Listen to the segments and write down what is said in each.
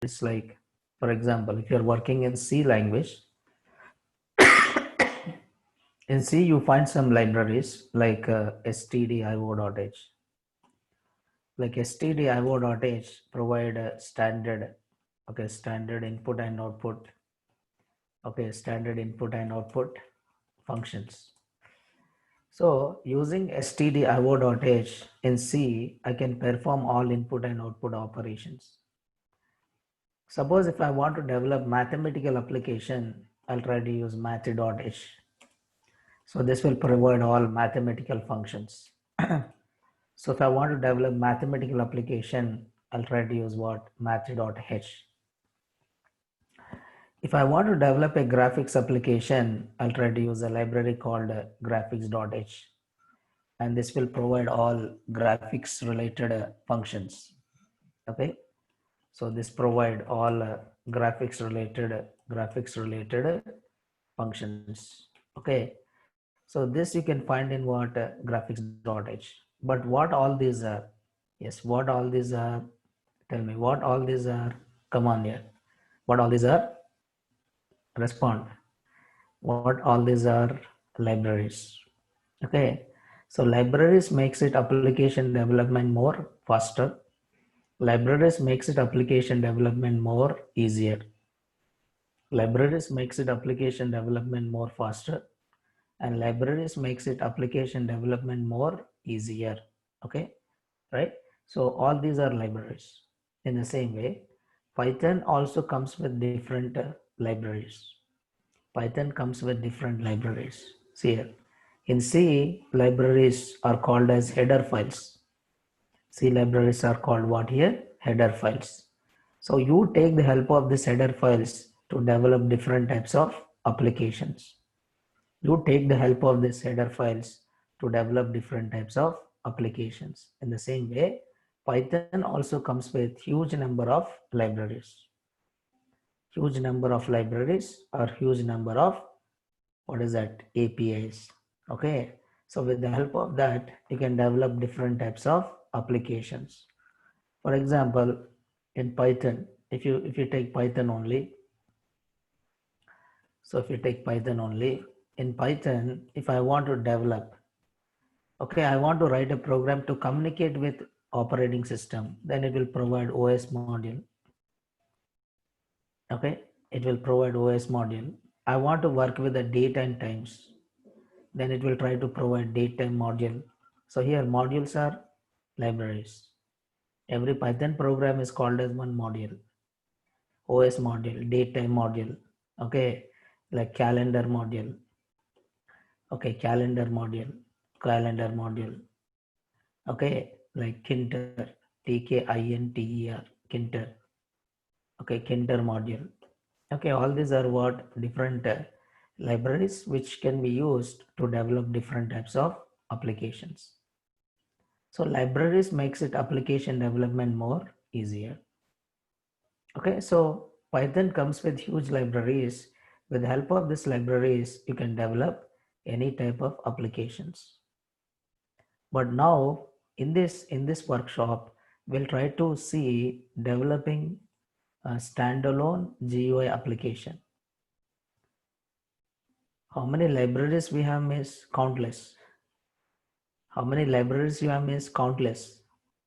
It's like, for example, if you're working in C language, in C you find some libraries like stdio.h. Like stdio.h provide a standard, okay, standard input and output, okay, standard input and output functions. So using stdio.h in C, I can perform all input and output operations. Suppose if I want to develop mathematical application, I'll try to use math.h. So this will provide all mathematical functions. So if I want to develop mathematical application, I'll try to use what? Math.h. If I want to develop a graphics application, I'll try to use a library called graphics.h. And this will provide all graphics related functions. Okay. So this provide all graphics related functions. Okay. So this you can find in what graphics.h. But what all these are? Yes, what all these are? Tell me what all these are. Come on here. What all these are? Respond. What all these are? Libraries. Okay. So libraries makes it application development more faster. Libraries makes it application development more easier. Libraries makes it application development more faster, and libraries makes it application development more easier. Okay, right? So all these are libraries. In the same way, Python also comes with different libraries. Python comes with different libraries. See here, in C, libraries are called as header files. C libraries are called what here? Header files. So you take the help of these header files to develop different types of applications. You take the help of these header files to develop different types of applications. In the same way, Python also comes with huge number of libraries. Huge number of libraries or huge number of, what is that, APIs. Okay. So with the help of that, you can develop different types of applications. For example, in Python, if you take Python only, so if you take Python only, in Python, if I want to develop, okay, I want to write a program to communicate with operating system, then it will provide OS module. Okay, it will provide OS module. I want to work with the date and times, then it will try to provide date time module. So here modules are libraries. Every Python program is called as one module. OS module, date time module, okay, like calendar module, okay, calendar module, okay, like Kinter, Tkinter, Kinter, okay, Kinter module, okay, all these are what different libraries which can be used to develop different types of applications. So libraries makes it application development more easier. Okay, so Python comes with huge libraries. With the help of these libraries, you can develop any type of applications. But now in this workshop, we'll try to see developing a standalone GUI application. How many libraries we have is countless. How many libraries you have is countless.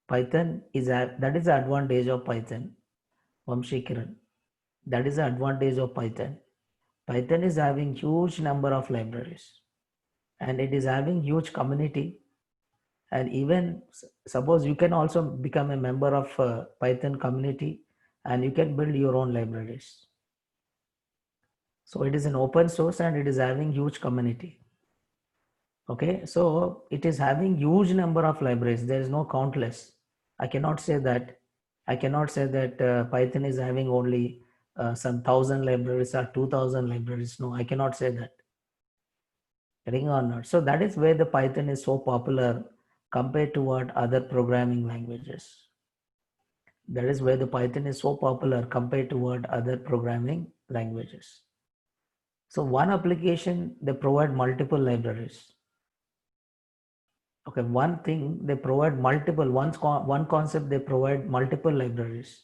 Python is that is the advantage of Python. Vamshi Kiran. That is the advantage of Python. Python is having huge number of libraries and it is having huge community, and even suppose you can also become a member of Python community and you can build your own libraries. So it is an open source and it is having huge community. Okay, so it is having huge number of libraries. There is no countless. I cannot say that. Python is having only some 1,000 libraries or 2,000 libraries. No, I cannot say that. Getting or not. So that is where the Python is so popular compared to what other programming languages. That is where the Python is so popular compared to what other programming languages. So one application, they provide multiple libraries. Okay, one thing they provide multiple, one concept they provide multiple libraries.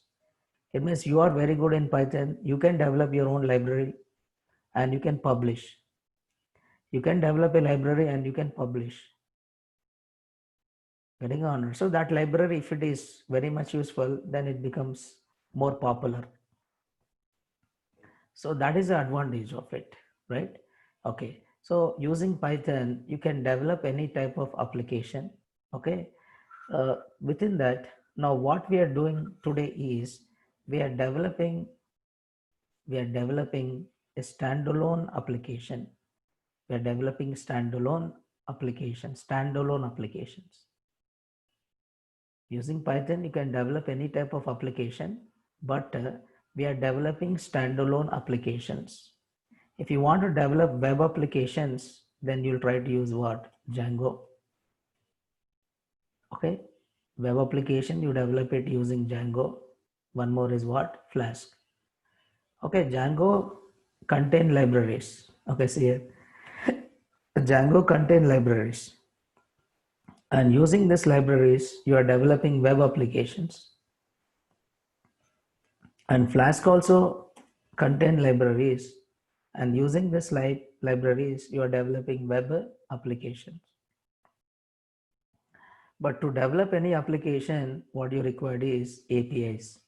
It means you are very good in Python. You can develop your own library and you can publish. You can develop a library and you can publish. Getting on. So that library, if it is very much useful, then it becomes more popular. So that is the advantage of it, right? Okay. So using Python, you can develop any type of application. Okay. Within that, now what we are doing today is we are developing a standalone application. We are developing standalone applications. Using Python, you can develop any type of application, but we are developing standalone applications. If you want to develop web applications, then you'll try to use what? Django. Okay. Web application, you develop it using Django. One more is what? Flask. Okay. Django contain libraries. Okay. See here. Django contain libraries. And using these libraries, you are developing web applications. And Flask also contain libraries. And using this libraries, you are developing web applications. But to develop any application, what you require is APIs.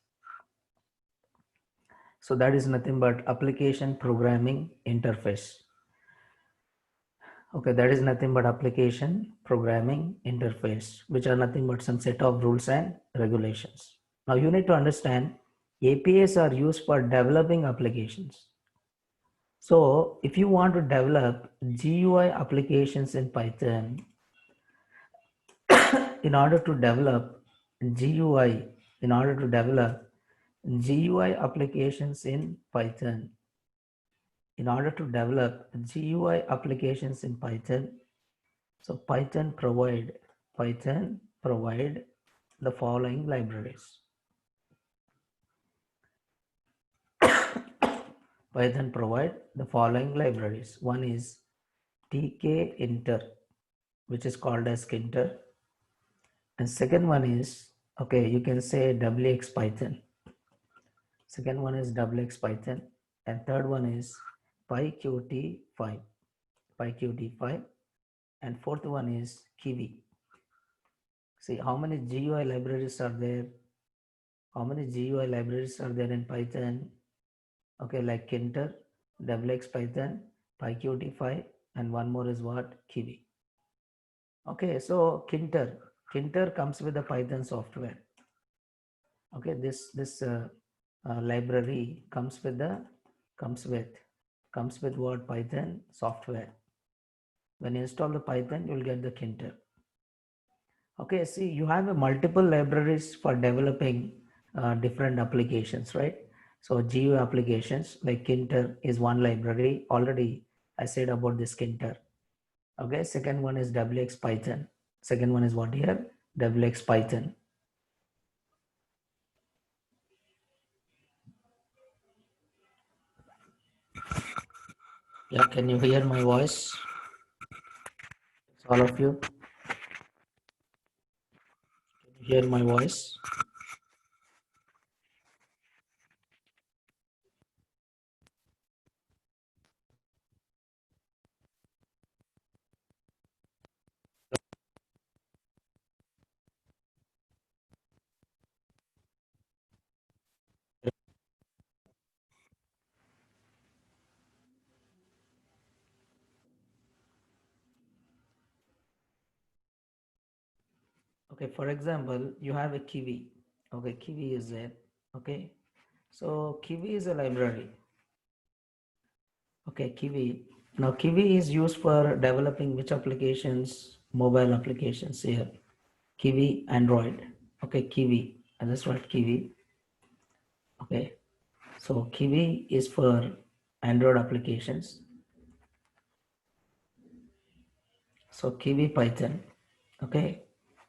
So that is nothing but application programming interface. Okay, that is nothing but application programming interface, which are nothing but some set of rules and regulations. Now you need to understand APIs are used for developing applications. So if you want to develop GUI applications in Python, in order to develop GUI applications in Python, so Python provide the following libraries. Python provide the following libraries. One is tkinter, which is called as kinter. And second one is, okay, you can say wx Python. Second one is wx Python. And third one is pyqt5. And fourth one is Kiwi. See how many GUI libraries are there? How many GUI libraries are there in Python? Okay, like Kinter, wx Python, pyqt5, and one more is what? Kiwi. Okay, so Kinter comes with the Python software. Okay, this library comes with what? Python software. When you install the Python, you'll get the Kinter. Okay, see, you have multiple libraries for developing different applications, right? So GUI applications like Kinter is one library. Already I said about this Kinter. Okay, second one is wx Python. Second one is what here? wx Python. Yeah, can you hear my voice? All of you? Can you hear my voice? Okay, for example, you have a Kiwi. Okay, Kiwi is there. Okay, so Kiwi is a library. Okay, Kiwi. Now Kiwi is used for developing which applications? Mobile applications here. Kiwi Android. Okay, Kiwi. I just write Kiwi. Okay, so Kiwi is for Android applications. So Kiwi Python. Okay,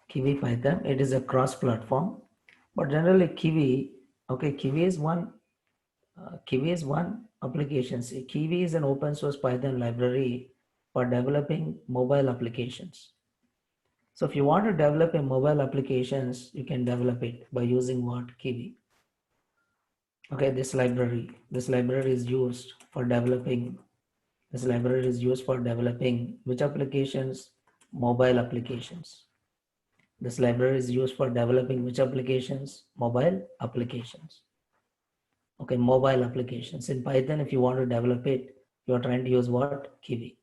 Kiwi Python. It is a cross-platform, but generally Kiwi. Okay, Kiwi is one application. See, Kiwi is an open source Python library for developing mobile applications. So if you want to develop a mobile applications, you can develop it by using what? Kiwi. Okay, this library is used for developing which applications? Mobile applications. This library is used for developing which applications? Mobile applications. Okay, mobile applications. In Python, if you want to develop it, you are trying to use what? Kiwi.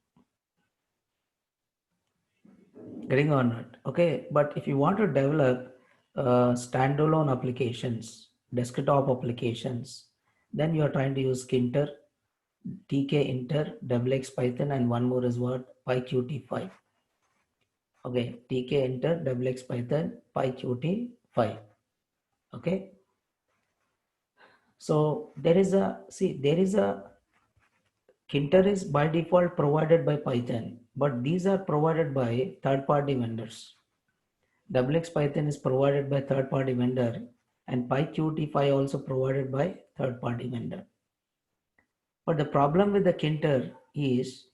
Getting or not? Okay, but if you want to develop standalone applications, desktop applications, then you are trying to use Kinter, tkinter, XXX Python, and one more is what? PyQt5. Okay, tkinter, XXX Python, PyQt5. Okay, so there is a Kinter is by default provided by Python, but these are provided by third-party vendors. XXX Python is provided by third-party vendor, and PyQt5 also provided by third-party vendor. But the problem with the Kinter is,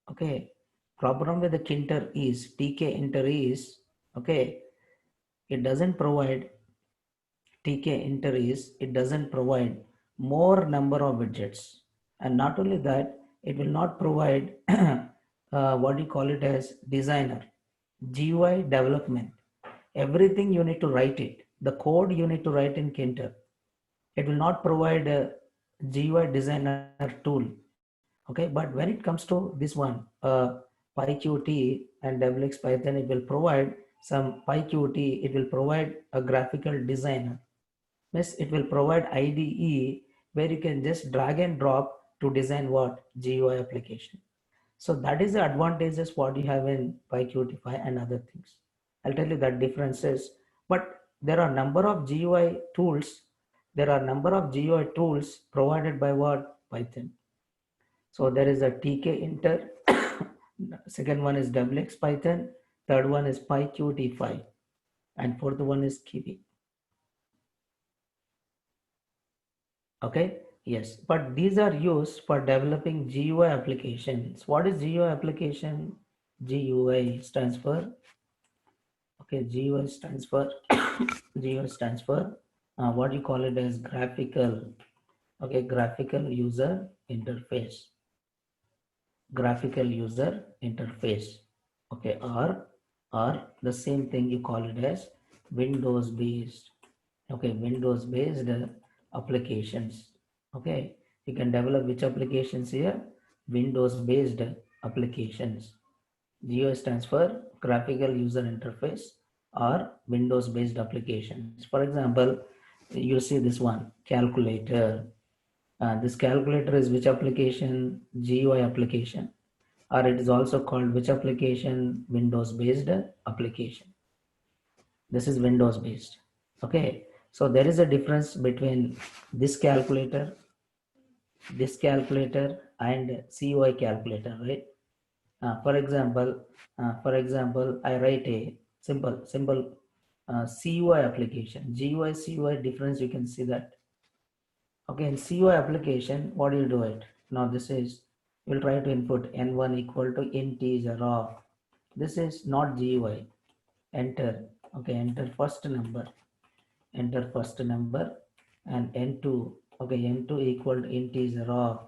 okay, tkinter is, okay, it doesn't provide it doesn't provide more number of widgets, and not only that, it will not provide what do you call it as designer, GUI development. Everything you need to write it, the code you need to write in Kinter. It will not provide a GUI designer tool. Okay, but when it comes to this one, PyQt and XXX Python, it will provide some PyQt, it will provide a graphical designer. Means it will provide IDE where you can just drag and drop to design what? GUI application. So that is the advantages what you have in PyQt5 and other things. I'll tell you that differences. But there are number of GUI tools. There are number of GUI tools provided by what? Python. So there is a tkinter. Second one is XXX Python. Third one is PyQt5. And fourth one is Kiwi. Okay, yes, but these are used for developing GUI applications. What is GUI application? GUI stands for, okay, GUI stands for, GUI stands for, what you call it as graphical, okay, graphical user interface. Graphical user interface, okay, or the same thing you call it as Windows based, okay, Windows based applications. Okay, you can develop which applications here? Windows based applications. GUI stands for graphical user interface or Windows based applications. For example, you see this one, calculator. This calculator is which application? GUI application, or it is also called which application? Windows based application. This is Windows based. Okay, so there is a difference between this calculator and CUI calculator, right? For example, I write a simple CUI application. GUI CUI difference, you can see that. Okay, in CUI application, what do you do it? Now this is, you'll try to input n1 equal to integer of, this is not GUI. Enter, okay, enter first number, and n2, okay, n2 equal to integer of,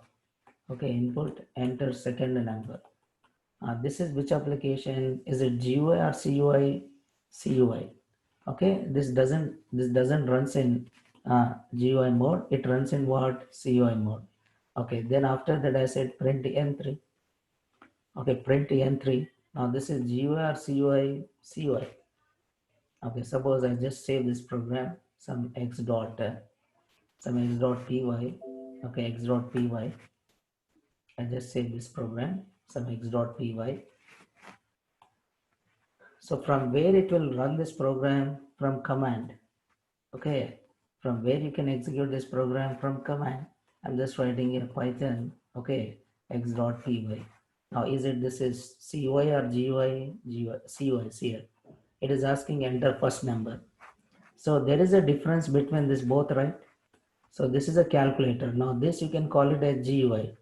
okay, input, enter second number. This is which application? Is it GUI or CUI? CUI. Okay, this doesn't runs in GUI mode. It runs in what? CUI mode. Okay, then after that I said print n3. Okay, print n3. Now this is GUI or CUI? CUI. Okay, suppose I just save this program, some x.py. Okay, x.py. I just save this program, some x.py. So from where it will run this program? From command. Okay, from where you can execute this program? From command. I'm just writing here Python, okay, x.py. Now this is CUI or GUI? GUI, CUI here. It is asking enter first number. So there is a difference between this both, right? So this is a calculator. Now this you can call it as GUI,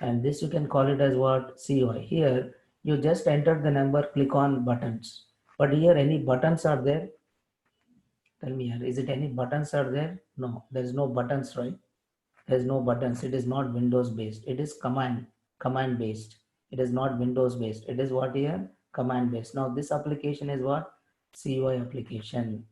and this you can call it as what? CUI. Here you just enter the number, click on buttons. But here any buttons are there? Tell me here, is it any buttons are there? No, there is no buttons, right? has no buttons. It is not Windows based. It is command based. It is not Windows based. It is what here? Command based. Now this application is what? CUI application.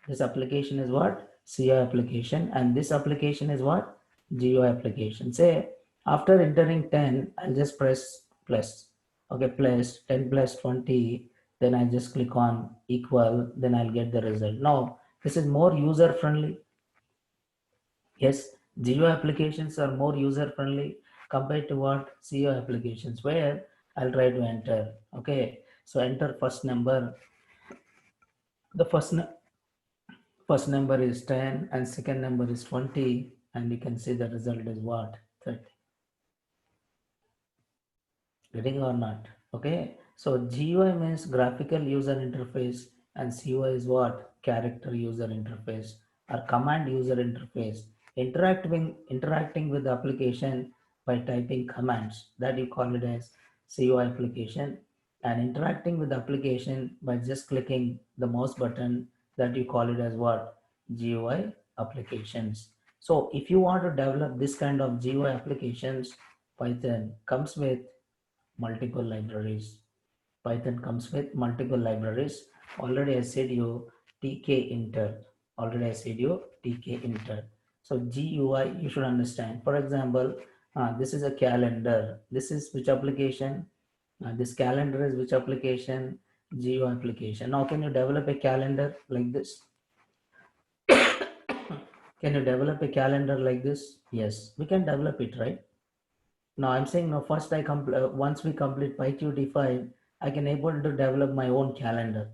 This application is what? CUI application, and this application is what? GUI application. Say after entering 10, I'll just press plus. Okay, plus 10 plus 20. Then I just click on equal. Then I'll get the result. Now this is more user friendly. Yes, GUI applications are more user friendly compared to what CUI applications, where I'll try to enter. Okay, so enter first number. The first number is 10 and second number is 20, and you can see the result is what? 30. Getting or not? Okay, so GUI means graphical user interface, and CUI is what? Character user interface or command user interface. Interacting with the application by typing commands, that you call it as CUI application, and interacting with the application by just clicking the mouse button, that you call it as what? GUI applications. So if you want to develop this kind of GUI applications, Python comes with multiple libraries. Python comes with multiple libraries. Already I said you tkinter. Already I said you tkinter. So GUI you should understand. For example, this is a calendar. This is which application? This calendar is which application? GUI application. Now can you develop a calendar like this? Can you develop a calendar like this? Yes, we can develop it, right? Now I'm saying now first once we complete PyQt5, I can able to develop my own calendar.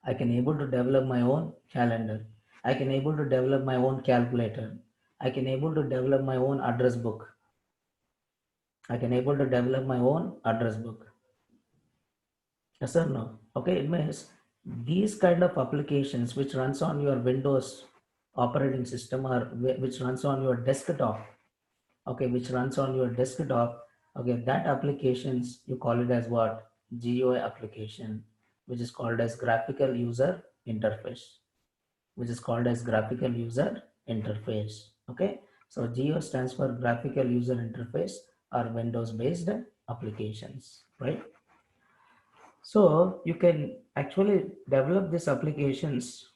I can able to develop my own calendar. I can able to develop my own calculator. I can able to develop my own address book. I can able to develop my own address book. Yes or no? Okay, it means these kind of applications which runs on your Windows operating system or which runs on your desktop, okay, which runs on your desktop, okay, that applications you call it as what? GUI application, which is called as graphical user interface, which is called as graphical user interface. Okay, so GUI stands for graphical user interface or Windows based applications, right? So you can actually develop these applications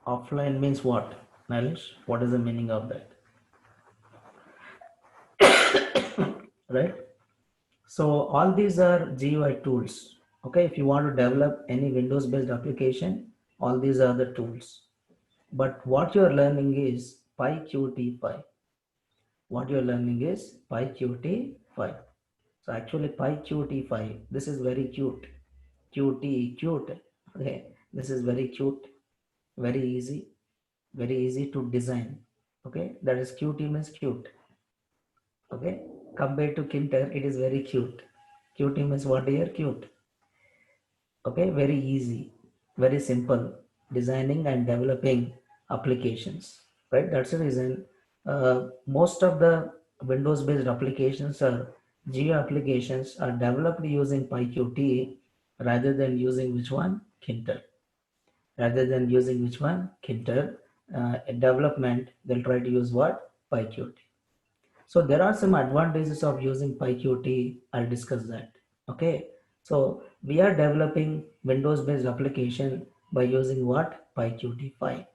offline. Means what, Nalish? What is the meaning of that? Right? So all these are GUI tools. Okay, if you want to develop any Windows based application, all these are the tools. But what you're learning is PyQt5. What you're learning is PyQt5. So actually PyQt5, this is very cute. Qt, cute. Okay, this is very cute, very easy to design. Okay, that is Qt means cute. Okay, compared to Kinter, it is very cute. Qt means what here? Cute. Okay, very easy, very simple designing and developing applications, right? That's the reason most of the Windows based applications or GUI applications are developed using PyQt rather than using which one? Kinter. Rather than using which one? Kinter. Development, they'll try to use what? PyQt. So there are some advantages of using PyQt. I'll discuss that. Okay. So we are developing Windows-based application by using what? PyQt5.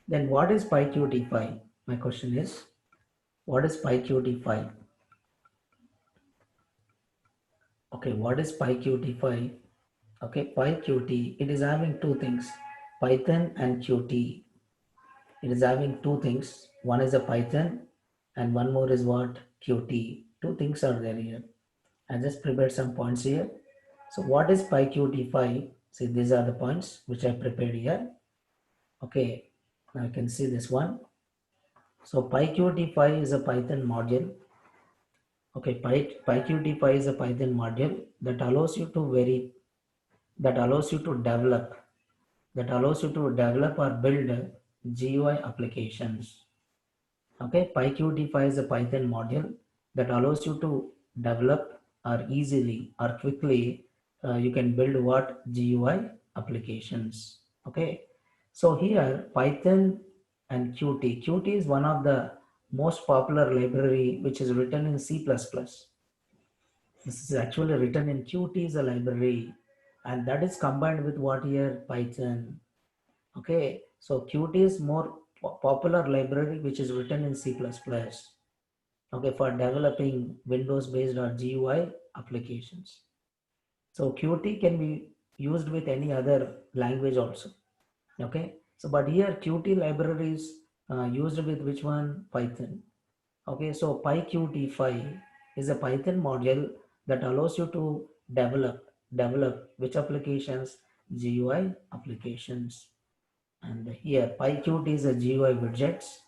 Then what is PyQt5? My question is, what is PyQt5? Okay, what is PyQt5? Okay, PyQt, it is having two things, Python and Qt. It is having two things. One is a Python and one more is what? Qt. Two things are there here. I just prepared some points here. So what is PyQt5? See, these are the points which I prepared here. Okay, now you can see this one. So PyQt5 is a Python module. Okay, PyQt5 is a Python module that allows you to or build GUI applications. Okay, PyQt5 is a Python module that allows you to develop or easily or quickly you can build what GUI applications. Okay, so here Python and Qt. Qt is one of the most popular library which is written in C++. This is actually written in Qt is a library, and that is combined with what here Python. Okay, so Qt is more popular library which is written in C++. Okay, for developing Windows based or GUI applications. So Qt can be used with any other language also. Okay, so but here Qt library is used with which one? Python. Okay, so PyQt5 is a Python module that allows you to develop which applications? GUI applications. And here PyQt is a GUI widgets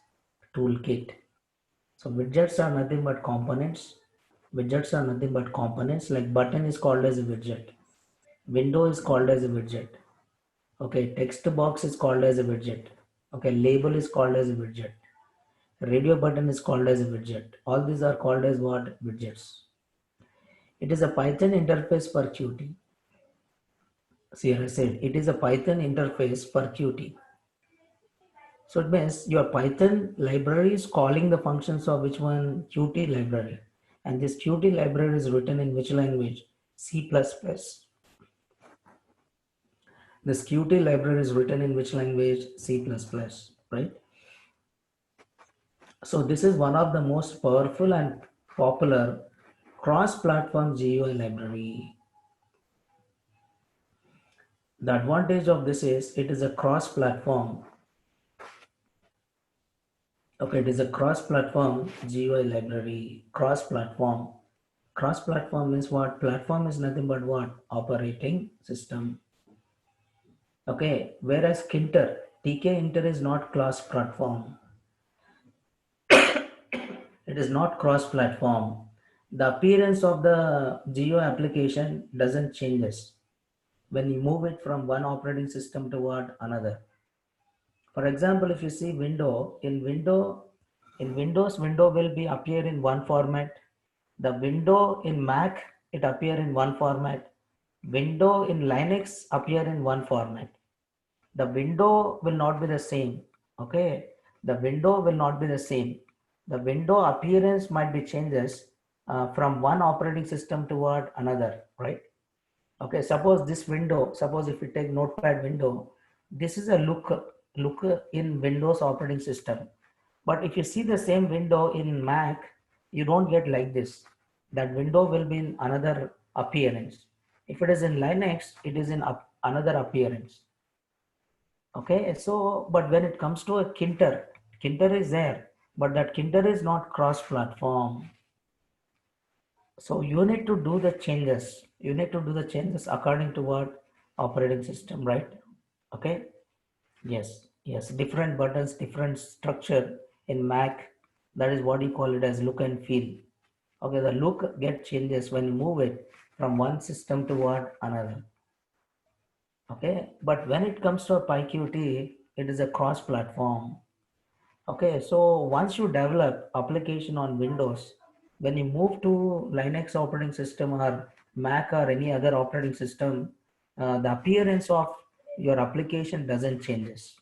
toolkit. So widgets are nothing but components. Widgets are nothing but components. Like button is called as a widget. Window is called as a widget. Okay, text box is called as a widget. Okay, label is called as a widget. Radio button is called as a widget. All these are called as what? Widgets. It is a Python interface for Qt. See, I said it is a Python interface for Qt. So it means your Python library is calling the functions of which one? Qt library. And this Qt library is written in which language? C++. This Qt library is written in which language? C++, right? So this is one of the most powerful and popular cross-platform GUI library. The advantage of this is it is a cross-platform. Okay, it is a cross-platform GUI library. Cross-platform. Cross-platform means what? Platform is nothing but what? Operating system. Okay, whereas Kinter, TK-Inter is not cross-platform. It is not cross-platform. The appearance of the GUI application doesn't changes when you move it from one operating system toward another. For example, if you see in Windows, window will be appear in one format. The window in Mac, it appear in one format. Window in Linux appear in one format. The window will not be the same. Okay, the window will not be the same. The window appearance might be changes from one operating system toward another, right? Okay, suppose this window, suppose if we take notepad window, this is a look in Windows operating system. But if you see the same window in Mac, you don't get like this. That window will be in another appearance. If it is in Linux, it is in another appearance. Okay, so but when it comes to a Kinter, Kinter is there, but that Kinter is not cross-platform. So you need to do the changes. You need to do the changes according to what operating system, right? Okay. Yes. Yes. Different buttons, different structure in Mac. That is what you call it as look and feel. Okay. The look get changes when you move it from one system to what another. Okay. But when it comes to a PyQt, it is a cross-platform. Okay, so once you develop application on Windows, when you move to Linux operating system or Mac or any other operating system, the appearance of your application doesn't changes.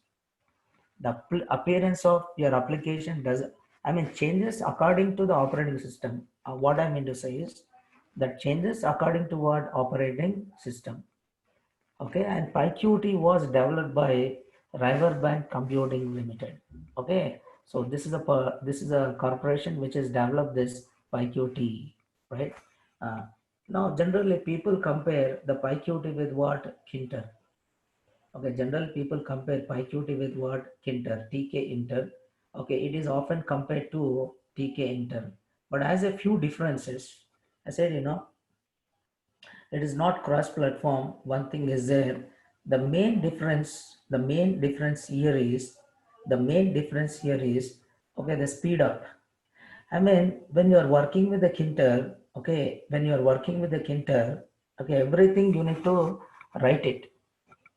The appearance of your application does, I mean, changes according to the operating system. What I mean to say is that changes according to what operating system. Okay, and PyQt was developed by Riverbank Computing Limited. Okay, so this is a corporation which has developed this PyQt, right? Uh, Now, generally, people compare the PyQt with what? Kinter. Okay, generally people compare PyQt with what? Kinter, TK-Inter. Okay, it is often compared to TK-Inter, but has a few differences. I said, it is not cross-platform. One thing is there. The main difference here is okay, the speed up. I mean, when you are working with the Kinter, okay, okay, everything you need to write it.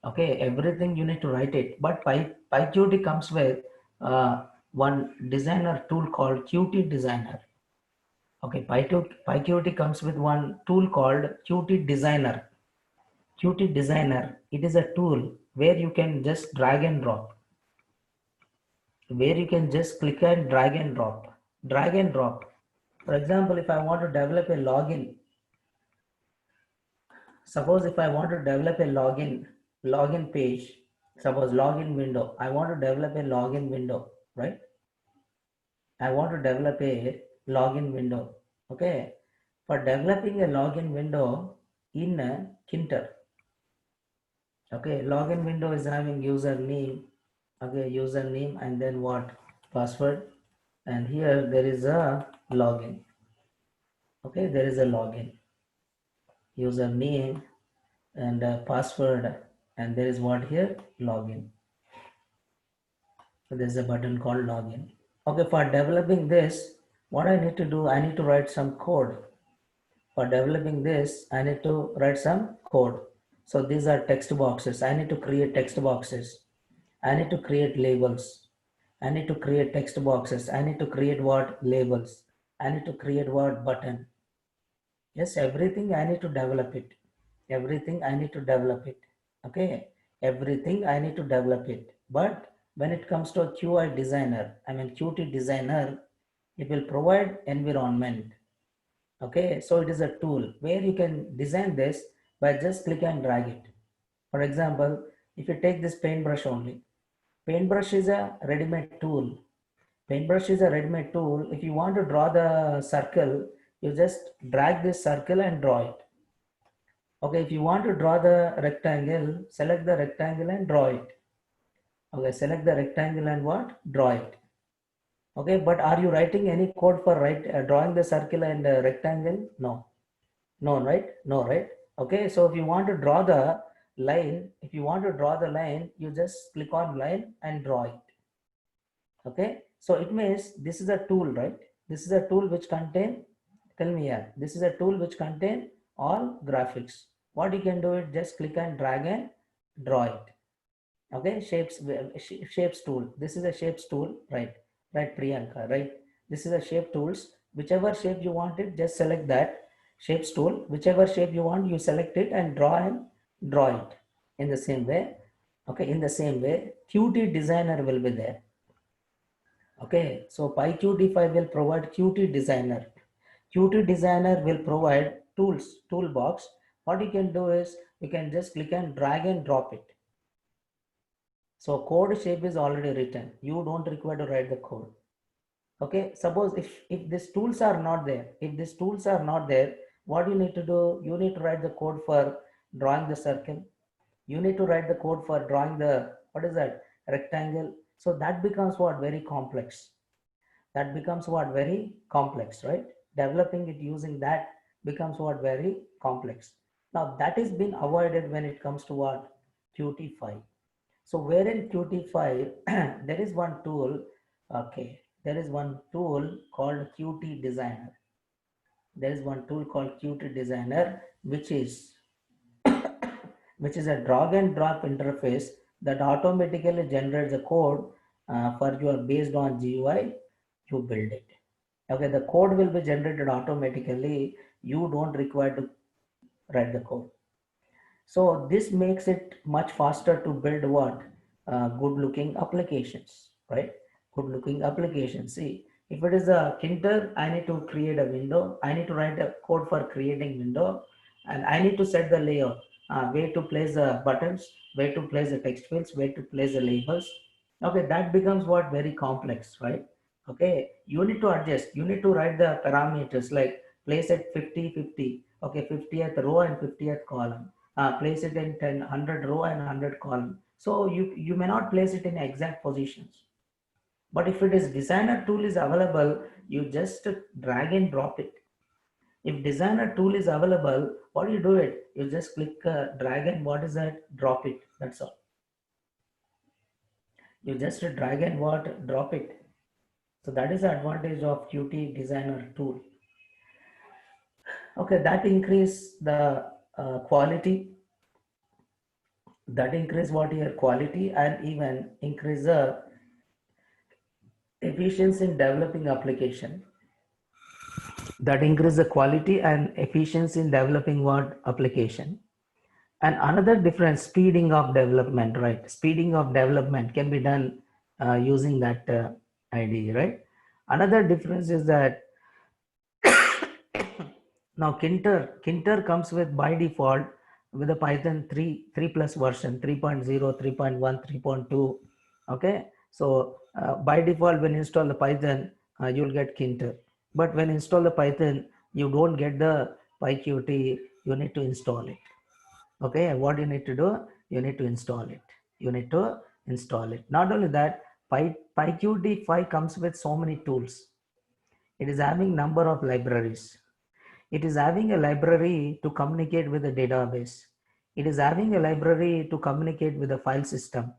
Okay, everything you need to write it. But PyQt comes with one designer tool called Qt Designer. Okay, PyQt comes with one tool called Qt Designer. Qt Designer, it is a tool where you can just drag and drop, where you can just click and drag and drop, drag and drop. For example, if I want to develop a login, suppose if I want to develop a login page, suppose login window, I want to develop a login window, right? I want to develop a login window. Okay. For developing a login window in a Kinter. Okay. Login window is having username. Okay. Username and then what? Password. And here there is a login. Okay. There is a login. Username and password. And there is what here? Login. So there is a button called login. Okay. For developing this, what I need to do, I need to write some code. For developing this, I need to write some code. So these are text boxes. I need to create text boxes. I need to create labels. I need to create text boxes. I need to create what? Labels. I need to create what? Button. Yes, everything I need to develop it. Everything I need to develop it. Okay. Everything I need to develop it. But when it comes to a QI designer, Qt designer, it will provide environment. Okay, so it is a tool where you can design this by just click and drag it. For example, if you take this paintbrush only, paintbrush is a ready-made tool. Paintbrush is a ready-made tool. If you want to draw the circle, you just drag this circle and draw it. Okay, if you want to draw the rectangle, select the rectangle and draw it. Okay, select the rectangle and what? Draw it. Okay, but are you writing any code for drawing the circle and rectangle? No. No, right? No, right? Okay, so if you want to draw the line, you just click on line and draw it. Okay, so it means this is a tool, right? This is a tool which contain, tell me here, this is a tool which contain all graphics. What you can do is just click and drag and draw it. Okay, shapes tool. This is a shapes tool, right? Right, Priyanka, right? This is a shape tools. Whichever shape you want it, just select that shapes tool. Whichever shape you want, you select it and draw it in the same way. Okay, in the same way, Qt Designer will be there. Okay, so PyQt5 will provide Qt Designer. Qt Designer will provide toolbox. What you can do is you can just click and drag and drop it. So code shape is already written. You don't require to write the code. Okay, suppose if these tools are not there, what you need to do, you need to write the code for drawing the circle. You need to write the code for drawing the, what is that, rectangle. So that becomes what? Very complex. That becomes what? Very complex, right? Developing it using that becomes what? Very complex. Now that is been avoided when it comes to what? Qt5. So where in Qt5, there is one tool, okay, there is one tool called Qt Designer. There is one tool called Qt Designer, which is a drag and drop interface that automatically generates the code for your based on GUI, you build it. Okay, the code will be generated automatically. You don't require to write the code. So this makes it much faster to build what? Good looking applications, right? Good looking applications. See, if it is a Kinter, I need to create a window. I need to write a code for creating window, and I need to set the layout, where to place the buttons, where to place the text fields, where to place the labels. Okay, that becomes what? Very complex, right? Okay, you need to adjust. You need to write the parameters like place at 50-50. Okay, 50th row and 50th column. Place it in 10, 100 row and 100 column. So you may not place it in exact positions. But if it is designer tool is available, you just drag and drop it. If designer tool is available, what do you do it? You just click drag and what is that? Drop it. That's all. You just drag and what? Drop it. So that is the advantage of Qt Designer tool. Okay, that increase the quality. That increase what your quality and even increase the efficiency in developing application. That increase the quality and efficiency in developing what? Application. And another difference, speeding of development, right? Speeding of development can be done using that IDE, right? Another difference is that now Kinter comes with by default with a Python 3 plus version 3.0, 3.1, 3.2. Okay, so by default when you install the Python, you'll get Kinter. But when you install the Python, you don't get the PyQt. You need to install it. Okay, what you need to do? You need to install it. You need to install it. Not only that, PyQt 5 comes with so many tools. It is having number of libraries. It is having a library to communicate with the database. It is having a library to communicate with the file system.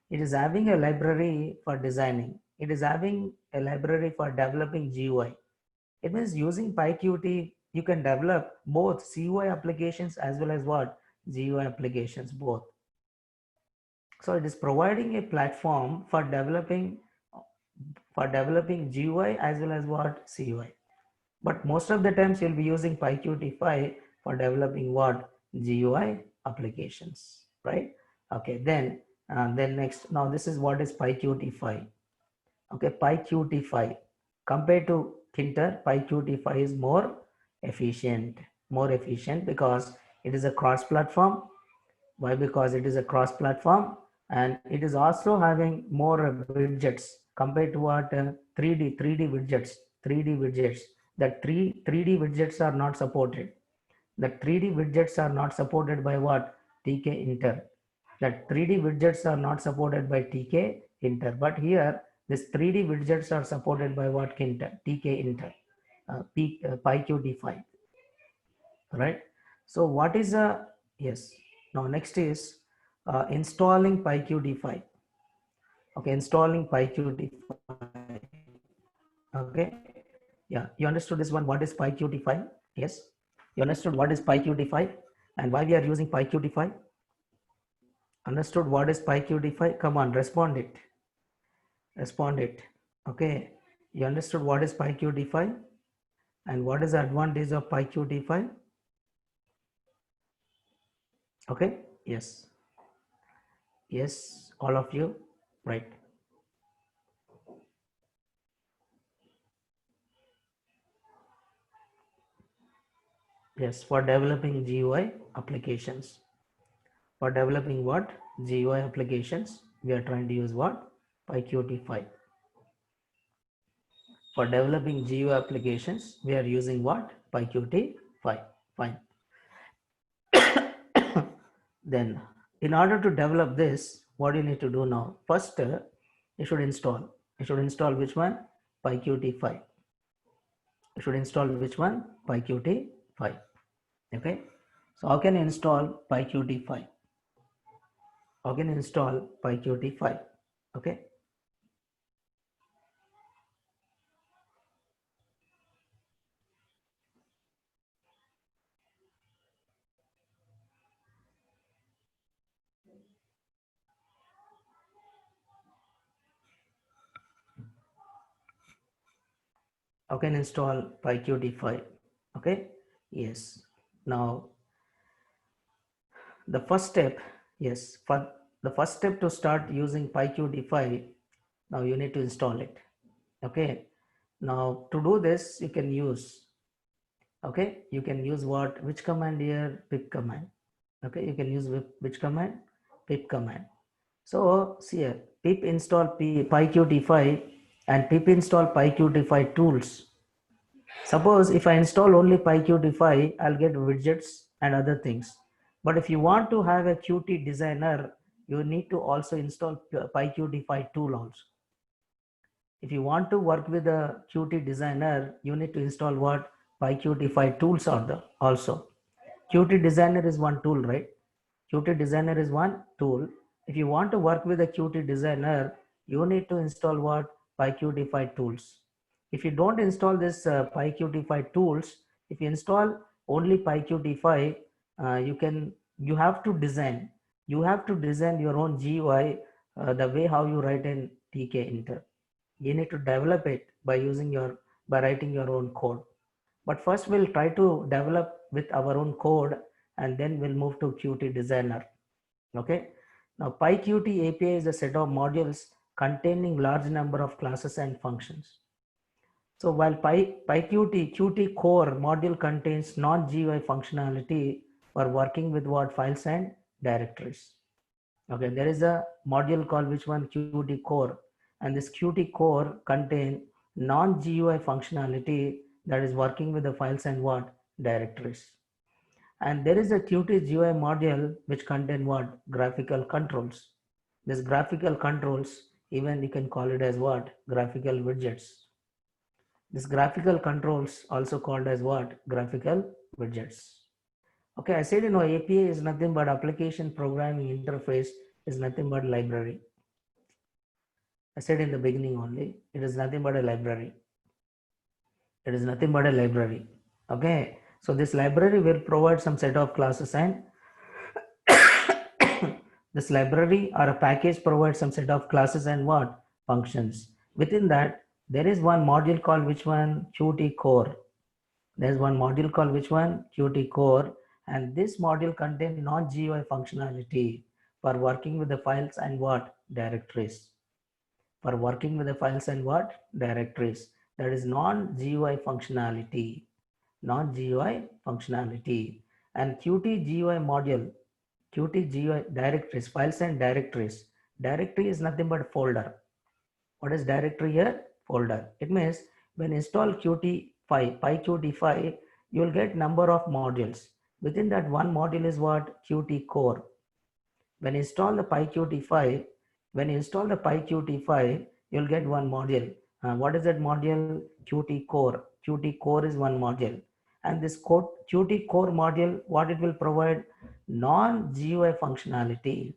It is having a library for designing. It is having a library for developing GUI. It means using PyQt, you can develop both CUI applications as well as what? GUI applications, both. So it is providing a platform for developing GUI as well as what? CUI. But most of the times you'll be using PyQt 5 for developing what? GUI applications, right? Okay, then next, now this is what is PyQt 5. Okay, PyQt 5 compared to Kinter, PyQt 5 is more efficient because it is a cross-platform. Why? Because it is a cross-platform and it is also having more widgets compared to what 3D widgets. That 3D widgets are not supported. The 3D widgets are not supported by what? TK Inter. That 3D widgets are not supported by TK Inter. But here, this 3D widgets are supported by what? TK Inter, PyQt 5, right? So what is a, yes. Now next is installing PyQt 5. Okay, installing PyQt 5. Okay, yeah, you understood this one. What is PyQt 5? Yes, you understood what is PyQt 5 and why we are using PyQt 5? Understood what is PyQt 5? Come on, respond it. Respond it. Okay, you understood what is PyQt 5 and what is the advantage of PyQt 5? Okay, yes, yes, all of you, right? Yes, for developing GUI applications. For developing what? GUI applications, we are trying to use what? PyQt 5. For developing GUI applications, we are using what? PyQt 5. Fine. Then, in order to develop this, what do you need to do now? First, you should install. You should install which one? PyQt 5. You should install which one? PyQt 5. Okay. So, how can you install PyQt 5? How can you install PyQt 5? Okay. How can install PyQt 5? Okay. Yes. Now, the first step, yes, for the first step to start using PyQt 5, now you need to install it. Okay. Now, to do this, you can use, okay, you can use what? Which command here? Pip command. Okay. You can use which command? Pip command. So, see here, pip install PyQt 5 and pip install PyQt 5 tools. Suppose if I install only PyQt, I'll get widgets and other things. But if you want to have a Qt designer, you need to also install PyQt tool also. If you want to work with a Qt designer, you need to install what? PyQt tools also. Qt designer is one tool, right? Qt designer is one tool. If you want to work with a Qt designer, you need to install what? PyQt tools. If you don't install this PyQt tools, if you install only PyQt, you have to design. You have to design your own GUI the way how you write in TK Inter. You need to develop it by writing your own code. But first we'll try to develop with our own code and then we'll move to Qt Designer. Okay. Now PyQt API is a set of modules containing large number of classes and functions. So while Qt core module contains non-GUI functionality for working with what files and directories. Okay, there is a module called which one Qt core, and this Qt core contain non-GUI functionality that is working with the files and what directories. And there is a Qt GUI module which contain what graphical controls. This graphical controls, even you can call it as what graphical widgets. This graphical controls also called as what graphical widgets. Okay, I said API is nothing but application programming interface, is nothing but library. I said in the beginning only, it is nothing but a library. It is nothing but a library. Okay, so this library will provide some set of classes, and this library or a package provides some set of classes and what functions. Within that, there is one module called which one Qt core. There's one module called which one Qt core, and this module contains non-GUI functionality for working with the files and what directories. For working with the files and what directories. That is non-GUI functionality. Non-GUI functionality. And Qt GUI module, Qt GUI directories, files and directories. Directory is nothing but folder. What is directory here? Folder. It means when install Qt5, PyQt5, you will get number of modules. Within that, one module is what? Qt core. When install the PyQt5, you'll get one module. What is that module? Qt core. Qt core is one module. And this Qt core module, what it will provide? Non-GUI functionality.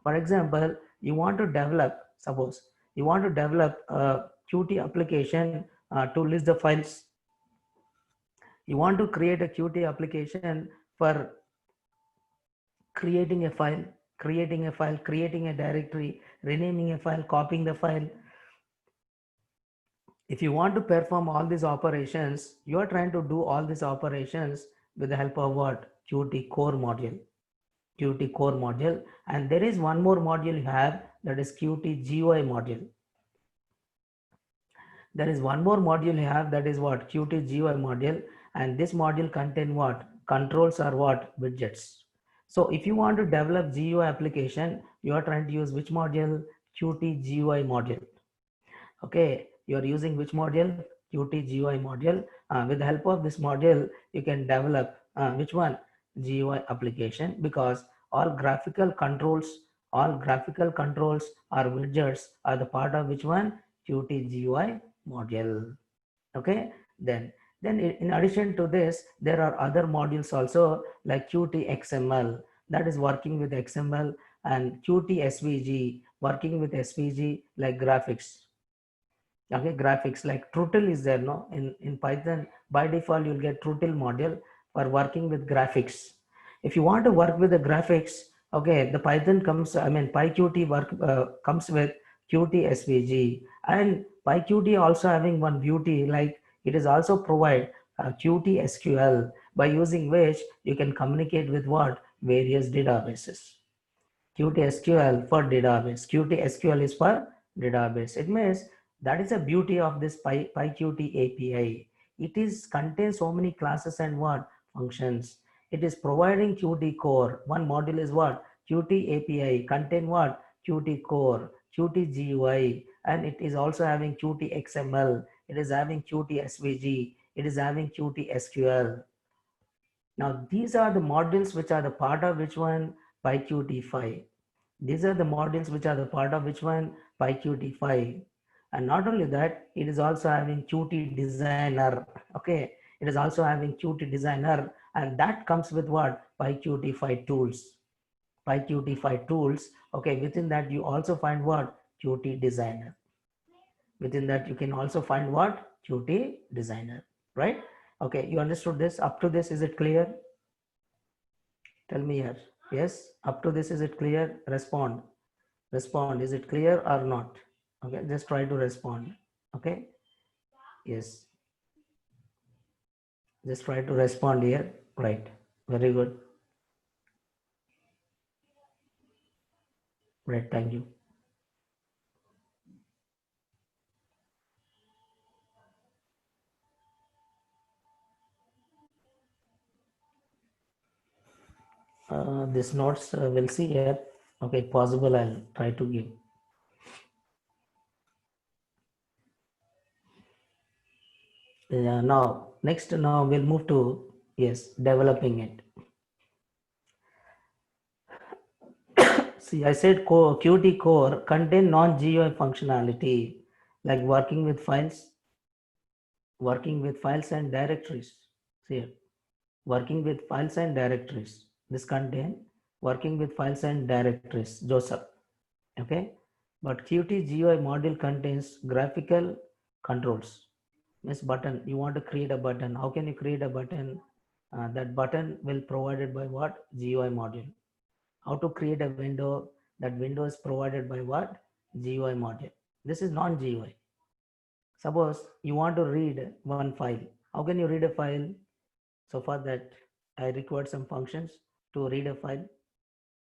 For example, you want to develop, suppose you want to develop a Qt application to list the files. You want to create a Qt application for creating a file, creating a directory, renaming a file, copying the file. If you want to perform all these operations, you are trying to do all these operations with the help of what? Qt core module. Qt core module. And there is one more module you have, that is Qt GUI module. There is one more module you have, that is what? Qt GUI module. And this module contain what? Controls or what? Widgets. So if you want to develop GUI application, you are trying to use which module? Qt GUI module. Okay, you are using which module? Qt GUI module. With the help of this module, you can develop which one? GUI application, because all graphical controls or widgets are the part of which one? Qt GUI module. Okay, then in addition to this, there are other modules also, like Qt XML, that is working with XML, and Qt SVG, working with SVG, like graphics. Okay, graphics, like Trutil is there, no? In Python, by default, you'll get Trutil module for working with graphics. If you want to work with the graphics, okay, the Python comes, PyQt comes with Qt SVG, and PyQt also having one beauty, like it is also provide Qt SQL, by using which you can communicate with what? Various databases. Qt SQL for database. Qt SQL is for database. It means that is the beauty of this PyQt API. It is contains so many classes and what? Functions. It is providing Qt core. One module is what? Qt API. Contain what? Qt core, Qt GUI, and it is also having Qt XML. It is having Qt SVG. It is having Qt SQL. Now these are the modules which are the part of which one? PyQt5. These are the modules which are the part of which one? PyQt5. And not only that, it is also having Qt Designer. Okay, it is also having Qt Designer, and that comes with what? PyQt5 tools. PyQt5 tools. Okay, within that you also find what? Qt Designer. Within that you can also find what? Qt Designer, right? Okay, you understood this? Up to this, is it clear? Tell me here. Yes, up to this, is it clear? Respond. Respond. Is it clear or not? Okay, just try to respond. Okay. Yes. Just try to respond here. Right. Very good. Right, thank you. This notes we'll see here. Okay, possible I'll try to give. Now we'll move to, yes, developing it. See, I said Qt core contain non-GUI functionality like working with files and directories. See, working with files and directories. This contain working with files and directories, Joseph. Okay, but Qt GUI module contains graphical controls. This button, you want to create a button. How can you create a button? That button will provided by what? GUI module. How to create a window? That window is provided by what? GUI module. This is non-GUI. Suppose you want to read one file. How can you read a file? So for that, I required some functions to read a file.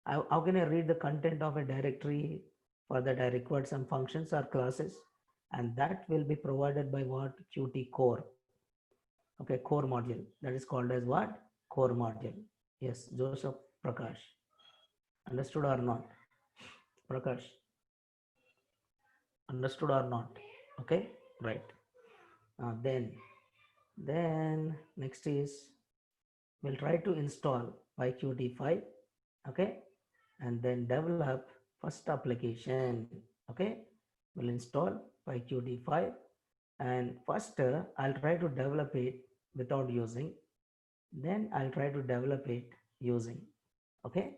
How can I read the content of a directory? For that, I required some functions or classes, and that will be provided by what? Qt core. Okay, core module. That is called as what? Core module. Yes, Joseph Prakash. Understood or not? Prakash, understood or not? Okay, right. Then next is we'll try to install PyQt5. Okay, and then develop first application. Okay, we'll install PyQt5, and first I'll try to develop it without using. Then I'll try to develop it using. Okay,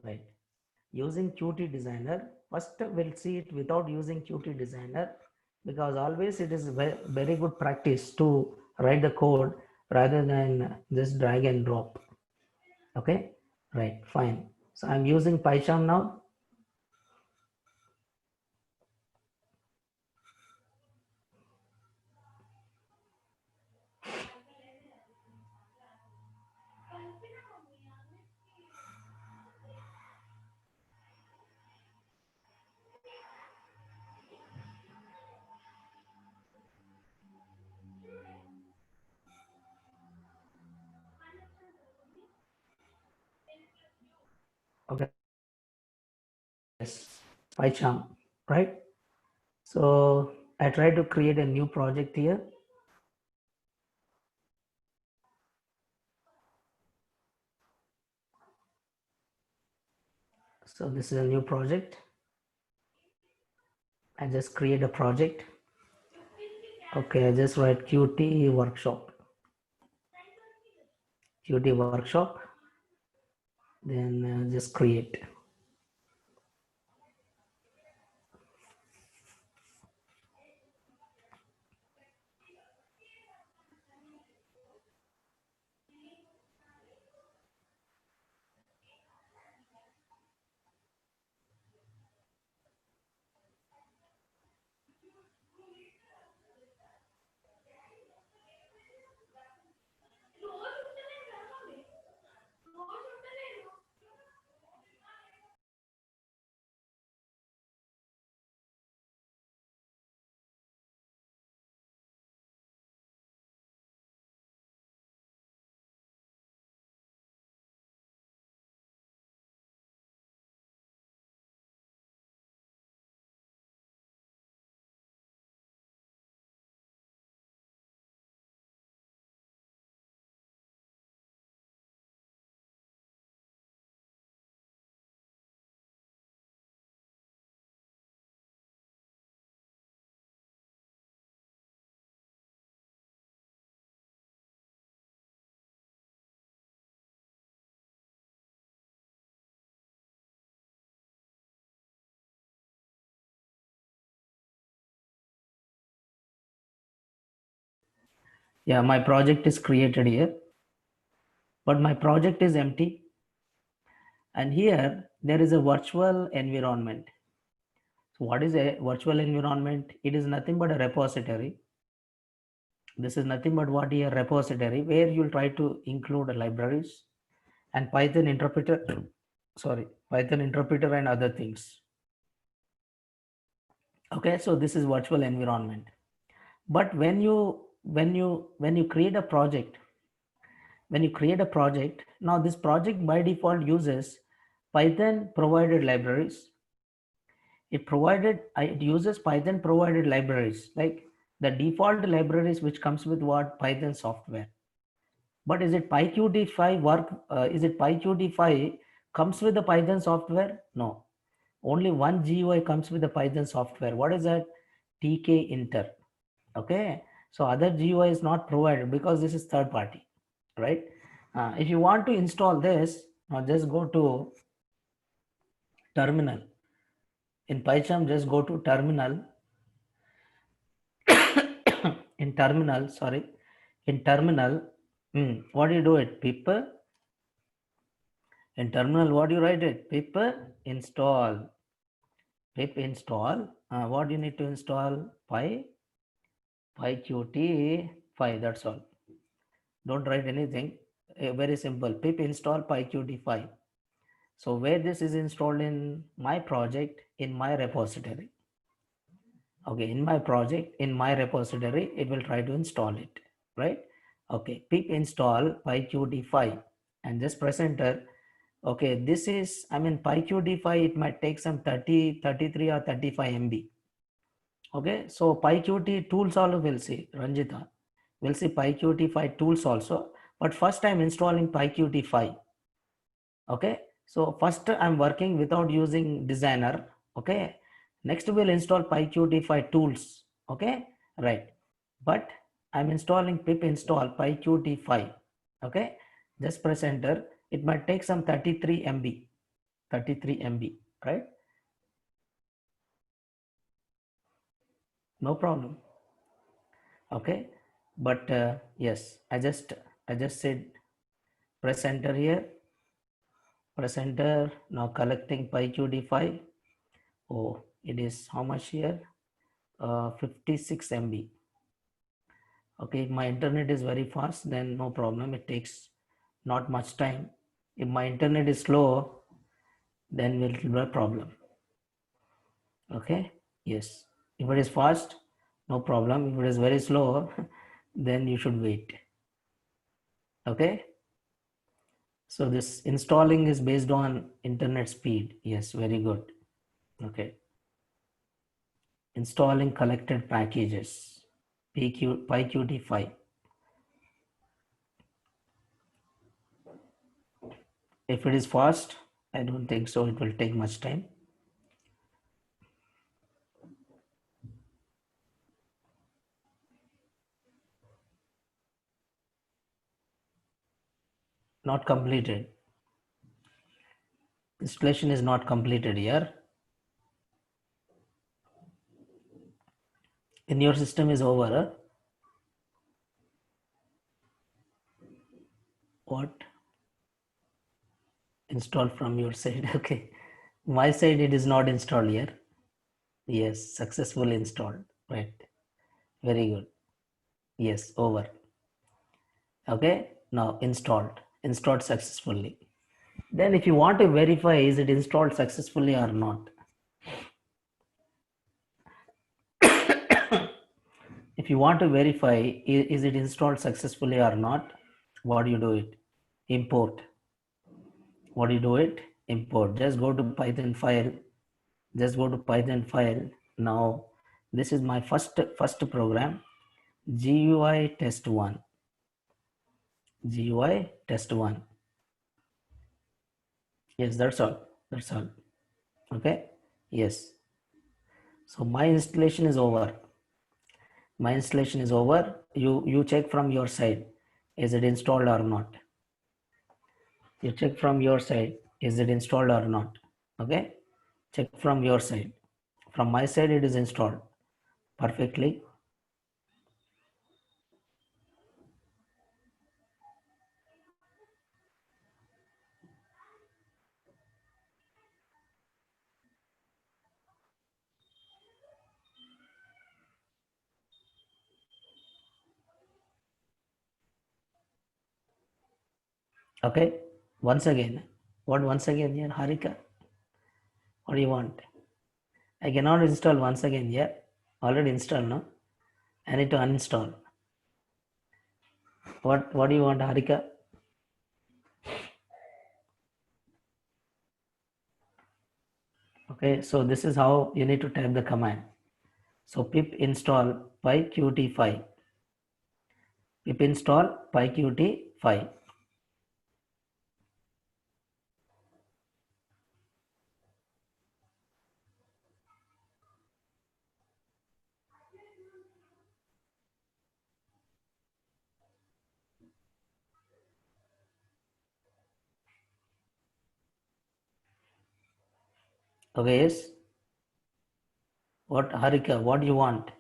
right. Using Qt Designer. First, we'll see it without using Qt Designer, because always it is very good practice to write the code rather than just drag and drop. Okay, right, fine. So I'm using PyCharm now. Okay, yes, PyCharm, right? So I try to create a new project here. So this is a new project. I just create a project. Okay, I just write Qt workshop. Qt workshop. Then just create. Yeah, my project is created here, but my project is empty. And here there is a virtual environment. So what is a virtual environment? It is nothing but a repository. This is nothing but what a repository where you'll try to include libraries and Python interpreter, sorry, Python interpreter and other things. Okay, so this is virtual environment. But when you create a project, now this project by default uses Python provided libraries. It uses Python provided libraries, like the default libraries which comes with what Python software. But is it PyQt5 work? Is it PyQt5 comes with the Python software? No, only one GUI comes with the Python software. What is that? tkinter. Okay, so other GUI is not provided because this is third party, right? If you want to install this, now just go to terminal. In PyCharm, just go to terminal. In terminal, sorry, in terminal, what do you do it? Pip. In terminal, what do you write it? Pip install. Pip install. What do you need to install? PyQt5. That's all. Don't write anything. Very simple. Pip install PyQt5. So where this is installed in my project, in my repository. Okay, in my project, in my repository, it will try to install it, right? Okay, pip install PyQt5 and just press enter. Okay, this is, PyQt5, it might take some 30, 33 or 35 MB. Okay, so PyQt tools also will see, Ranjita. We'll see PyQt5 tools also. But first I'm installing PyQt5. Okay, so first I'm working without using designer. Okay, next we'll install PyQt5 tools. Okay, right. But I'm installing pip install PyQt5. Okay, just press enter. It might take some 33 MB. 33 MB, right? No problem. Okay, but yes, I just said press enter here. Press enter. Now collecting PyQt5. Oh, it is how much here? 56 MB. Okay, if my internet is very fast, then no problem. It takes not much time. If my internet is slow, then it will be a problem. Okay, yes. If it is fast, no problem. If it is very slow, then you should wait. Okay. So this installing is based on internet speed. Yes, very good. Okay. Installing collected packages. PyQt5. If it is fast, I don't think so. It will take much time. Not completed. Installation is not completed here. In your system is over. Huh? What? Installed from your side. Okay. My side it is not installed here. Yes, successfully installed. Right. Very good. Yes, over. Okay. Now installed. Installed successfully. Then if you want to verify is it installed successfully or not. If you want to verify is it installed successfully or not, what do you do it? Import. What do you do it? Import. Just go to Python file. Just go to Python file. Now this is my first program. GUI test 1. GUI test 1. Yes, that's all. That's all. Okay. Yes. So my installation is over. My installation is over. You check from your side, is it installed or not? You check from your side, is it installed or not? Okay, check from your side. From my side it is installed perfectly. Okay, once again, what once again here, Harika? What do you want? I cannot install once again here. Already installed, no? I need to uninstall. What do you want, Harika? Okay, so this is how you need to type the command. So pip install pyqt5. Pip install pyqt5. Okay, yes. What, Harika, what do you want?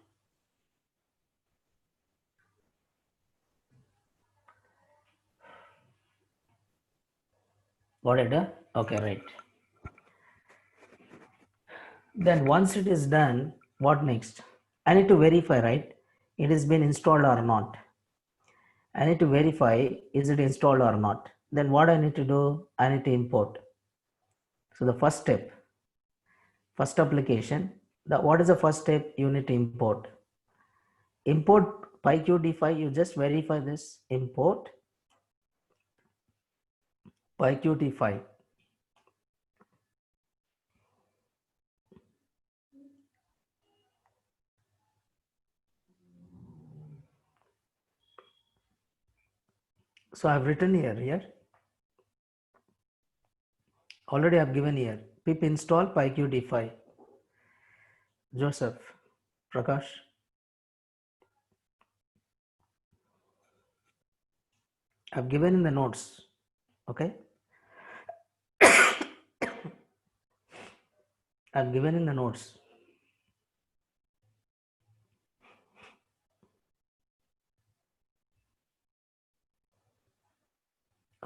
Got it? Huh? Okay, right. Then once it is done, what next? I need to verify, right? It has been installed or not. I need to verify is it installed or not. Then what I need to do? I need to import. So the first step, first application, what is the first step? You need to import. Import pyqt5, you just verify this. Import pyqt5. So I've written here. Already I've given here. Pip install pyqt5. Joseph, Prakash. I've given in the notes. Okay. I've given in the notes.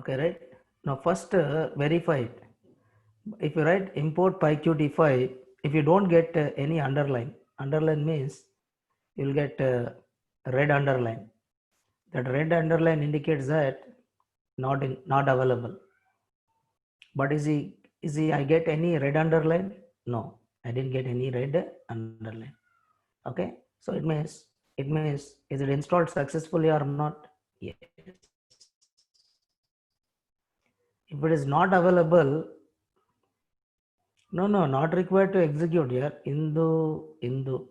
Okay, right? Now first verify it. If you write import pyqt5, if you don't get any underline means you'll get red underline. That red underline indicates that not available. But I get any red underline? No, I didn't get any red underline. Okay, so it means is it installed successfully or not? Yes. If it is not available, no, not required to execute here. Indu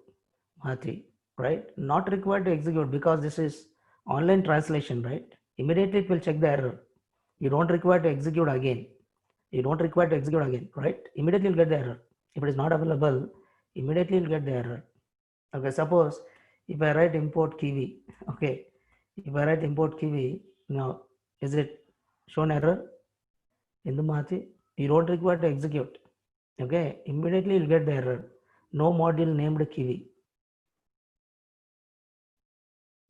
Mati, right? Not required to execute because this is online translation, right? Immediately it will check the error. You don't require to execute again. Right? Immediately you'll get the error. If it is not available, immediately you'll get the error. Okay, suppose if I write import kiwi, okay, if I write import kiwi, now is it shown error? Indu Mati, you don't require to execute. Okay, immediately you'll get the error. No module named kiwi.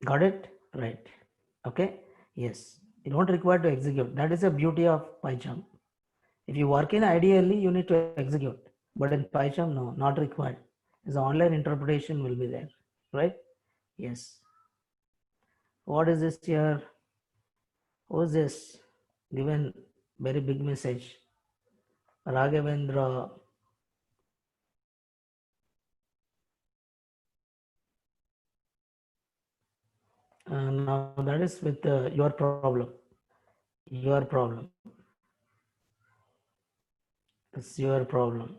Got it? Right. Okay. Yes. You don't require to execute. That is the beauty of PyCharm. If you work in ideally, you need to execute. But in PyCharm, no, not required. The online interpretation will be there. Right? Yes. What is this here? Who is this? Given very big message. Raghavendra. Now that is with your problem. Your problem. It's your problem.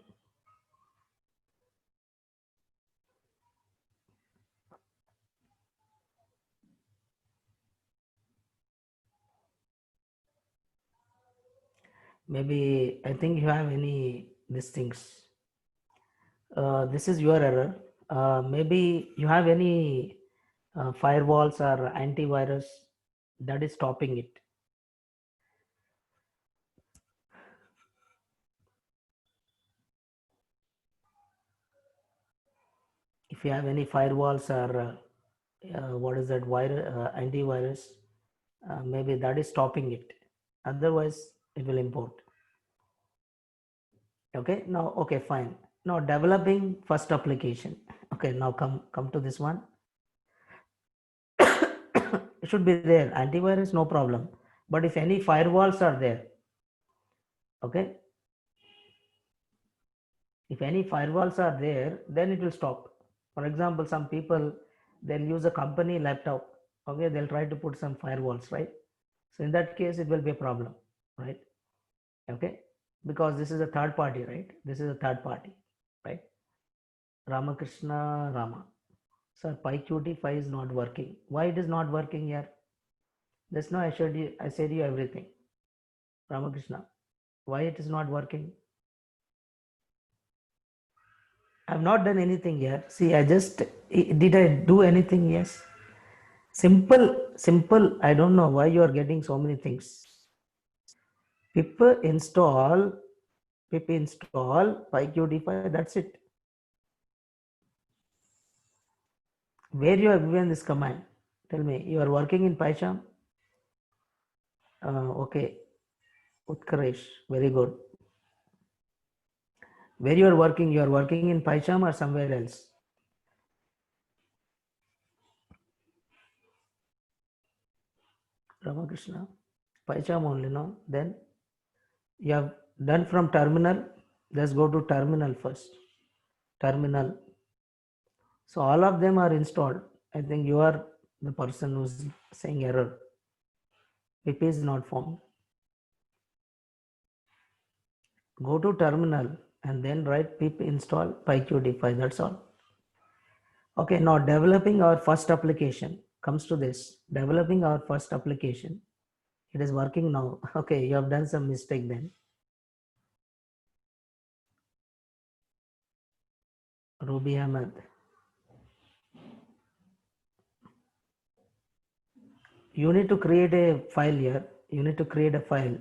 Maybe I think you have any these things. This is your error. Maybe you have any firewalls or antivirus that is stopping it. If you have any firewalls or what is that antivirus, maybe that is stopping it. Otherwise, it will import. Okay. Now, okay, fine. Now developing first application. Okay. Now come to this one. It should be there. Antivirus, no problem. But if any firewalls are there, okay, If any firewalls are there, then it will stop. For example, some people, they'll use a company laptop. Okay, they'll try to put some firewalls, right? So in that case, it will be a problem, right? Okay, because this is a third party, right? This is a third party, right? Ramakrishna Rama. Sir, PyQt5 is not working. Why it is not working here? Just now I said you everything. Ramakrishna, why it is not working? I have not done anything here. See, did I do anything? Yes. Simple. I don't know why you are getting so many things. Pip install, pip install PyQt5, that's it. Where you have given this command? Tell me, you are working in PyCharm? Okay, Utkaresh, very good. Where you are working in PyCharm or somewhere else? Ramakrishna, PyCharm only, no? Then you have done from terminal. Let's go to terminal first. Terminal. So all of them are installed. I think you are the person who's saying error. Pip is not found. Go to terminal and then write pip install PyQt5. That's all. Okay, now developing our first application comes to this. Developing our first application. It is working now. Okay, you have done some mistake then. Ruby Ahmed. You need to create a file here. You need to create a file.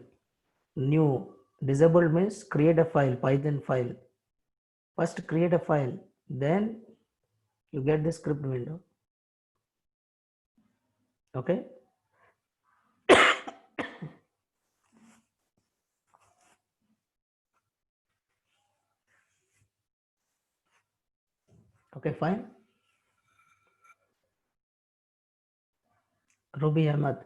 New. Disabled means create a file, Python file. First create a file. Then you get the script window. Okay. Okay, fine. Ruby Ahmed.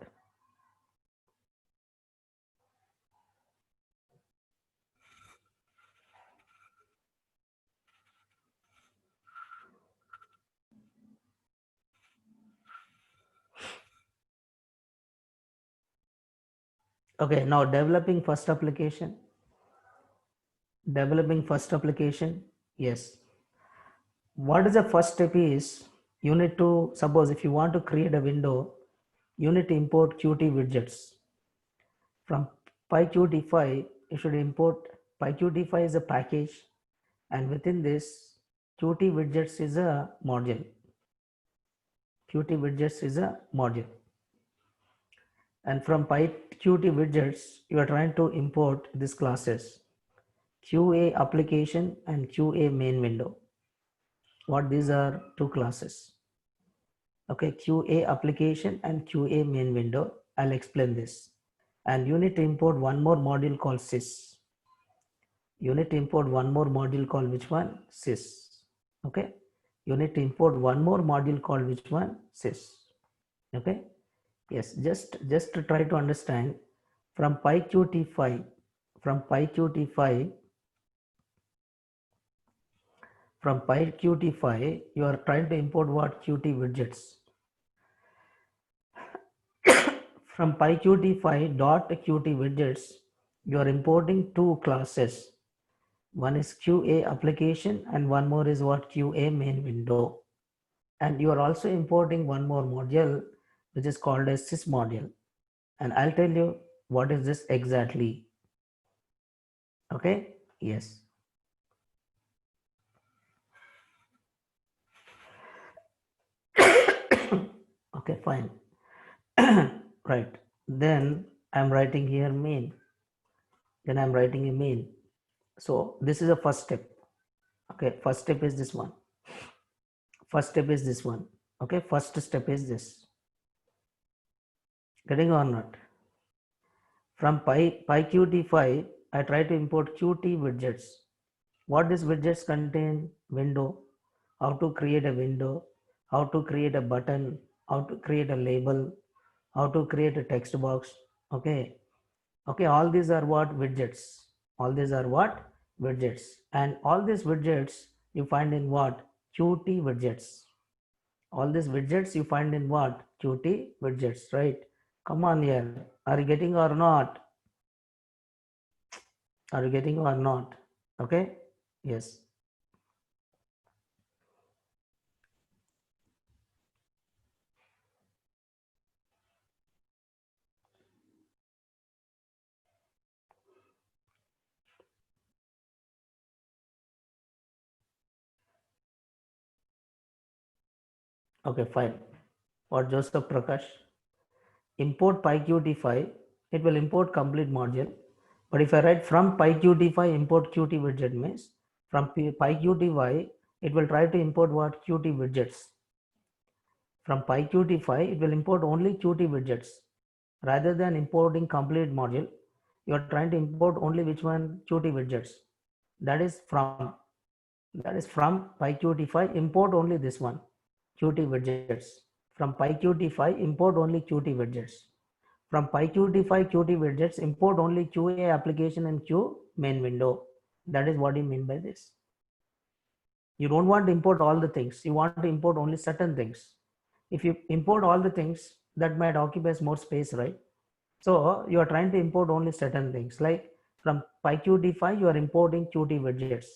Okay, now developing first application. Developing first application. Yes. What is the first step is you need to, suppose if you want to create a window, you need to import Qt widgets. From PyQt5, you should import PyQt5 is a package, and within this, Qt widgets is a module. Qt widgets is a module. And from PyQt widgets, you are trying to import these classes QA application and QA main window. What these are two classes. Okay, QA application and QA main window. I'll explain this. And you need to import one more module called sys. You need to import one more module called which one? Sys. Okay. You need to import one more module called which one? Sys. Okay. Yes, just to try to understand from PyQt5, from PyQt5, you are trying to import what? Qt widgets. From PyQt5.Qt widgets, you are importing two classes. One is QA application and one more is what? QA main window. And you are also importing one more module which is called a sys module. And I'll tell you what is this exactly. Okay, yes. Okay, fine. Right. Then I'm writing here main. Then I'm writing a main. So this is a first step. Okay, first step is this one. First step is this one. Okay, first step is this. Getting or not? From PyQt5, I try to import Qt widgets. What these widgets contain? Window, how to create a window, how to create a button, how to create a label, how to create a text box. Okay, all these are what? Widgets. All these are what? widgets, and all these widgets you find in what? Qt widgets. All these widgets you find in what? Qt widgets, right? Come on here. Are you getting or not? Are you getting or not? Okay. Yes. Okay, fine. For Joseph Prakash, import PyQt5, it will import complete module. But if I write from PyQt5 import Qt widget means from PyQt5, it will try to import what? Qt widgets. From PyQt5, it will import only Qt widgets. Rather than importing complete module, you are trying to import only which one? Qt widgets. That is from PyQt5 import only this one, Qt widgets. From PyQt5 import only Qt widgets. From PyQt5 Qt widgets import only QA application and Q main window. That is what you mean by this. You don't want to import all the things. You want to import only certain things. If you import all the things, that might occupy more space, right? So you are trying to import only certain things. Like from PyQt5, you are importing Qt widgets.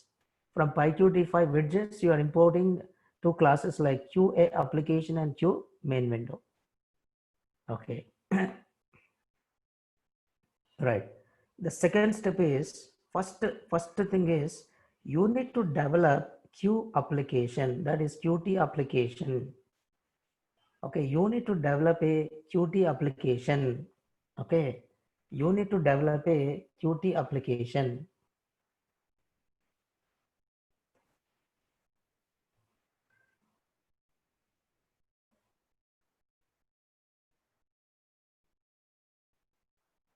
From PyQt5 widgets, you are importing two classes like QA application and Q main window. Okay. Right. The second step is first thing is you need to develop Q application, that is Qt application. Okay, you need to develop a Qt application. Okay, you need to develop a Qt application.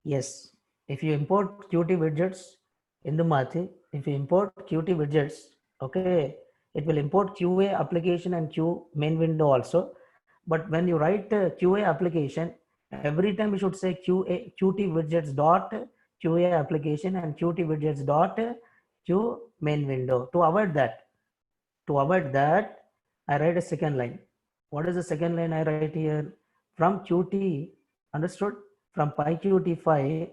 Yes, if you import Qt widgets in the Mathi, if you import Qt widgets, okay, it will import QA application and Q main window also. But when you write QA application, every time you should say Qt widgets dot QA application and Qt widgets dot Q main window. To avoid that, I write a second line. What is the second line I write here? From Qt, understood? From PyQt5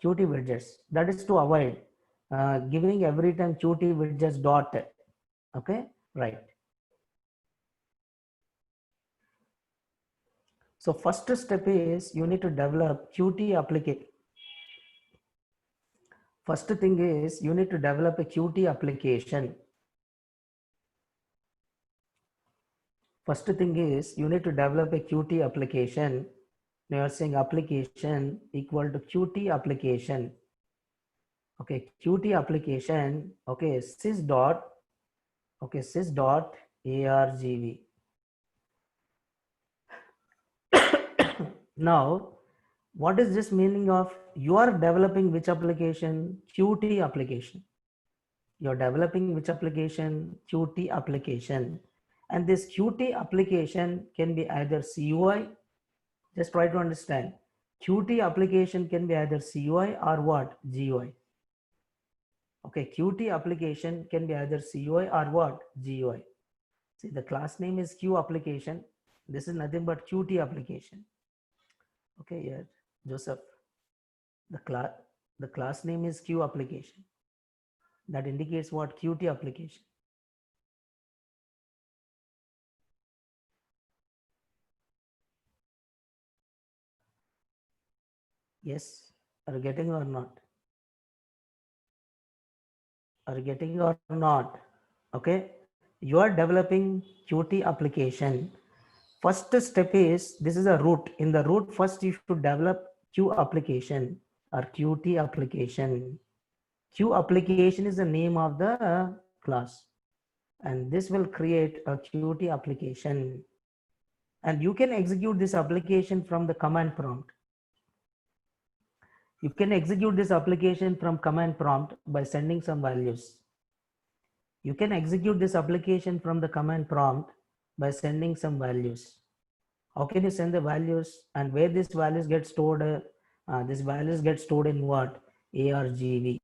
Qt widgets. That is to avoid giving every time Qt widgets dot. Okay, right. So first step is you need to develop Qt application. First thing is you need to develop a Qt application. First thing is you need to develop a Qt application. Now you are saying application equal to Qt application. Okay, Qt application. Okay, sys dot. Okay, sys dot argv. Now, what is this meaning of you are developing which application? Qt application. You're developing which application? Qt application. And this Qt application can be either CUI. Just try to understand. Qt application can be either CUI or what? GUI. Okay, Qt application can be either CUI or what? GUI. See, the class name is Q application. This is nothing but Qt application. Okay, yeah, Joseph. The class name is Q application. That indicates what? Qt application. Yes, are you getting or not? Are you getting or not? Okay, you are developing Qt application. First step is this is a root. In the root, first you should develop Q application or Qt application. Q application is the name of the class, and this will create a Qt application. And you can execute this application from the command prompt. You can execute this application from command prompt by sending some values. You can execute this application from the command prompt by sending some values. How can you send the values and where these values get stored? These values get stored in what? ARGV.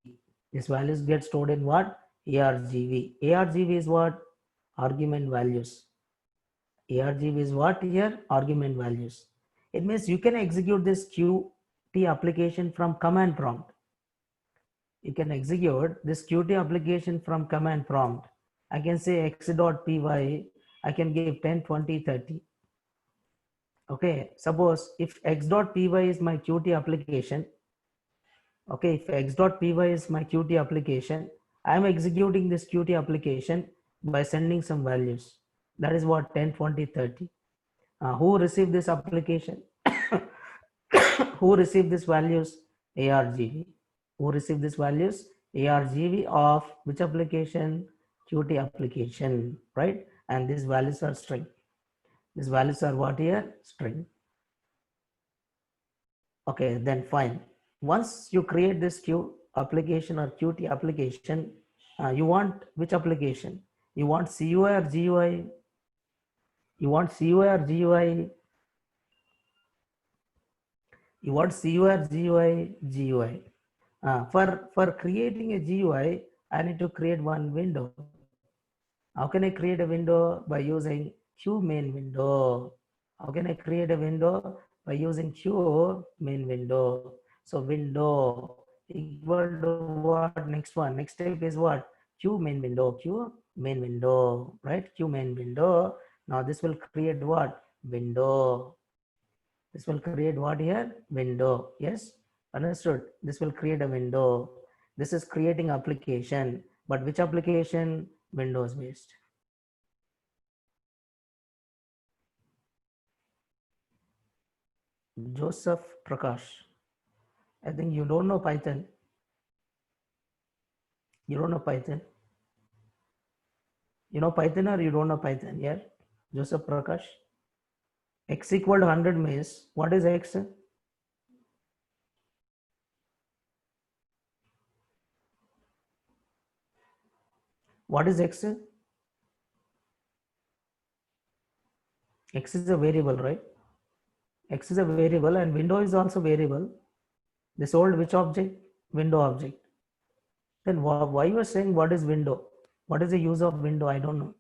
These values get stored in what? ARGV. ARGV is what? Argument values. ARGV is what here? Argument values. It means you can execute this Qt application from command prompt. You can execute this Qt application from command prompt. I can say x.py, I can give 10, 20, 30. Okay, suppose if x.py is my Qt application, okay, if x.py is my Qt application, I am executing this Qt application by sending some values. That is what 10, 20, 30. Who received this application? Who received these values? ARGV. Who received these values? ARGV of which application? Qt application, right? And these values are string. These values are what here? String. Okay, then fine. Once you create this Q application or Qt application, you want which application? You want CUI or GUI? You want CUI or GUI? You want CUI or GUI? GUI. For creating a GUI, I need to create one window. How can I create a window? By using Q main window. How can I create a window? By using Q main window. So window equal to what? Next one. Next step is what? Q main window. Q main window. Right? Q main window. Now this will create what? Window. This will create what here? Window. Yes? Understood? This will create a window. This is creating application. But which application? Windows based. Joseph Prakash. I think you don't know Python. You don't know Python. You know Python or you don't know Python? Yeah. Joseph Prakash. X equal to 100 means what is X? What is X? X is a variable, right? X is a variable and window is also variable. This old which object? Window object. Then why you are saying what is window? What is the use of window? I don't know.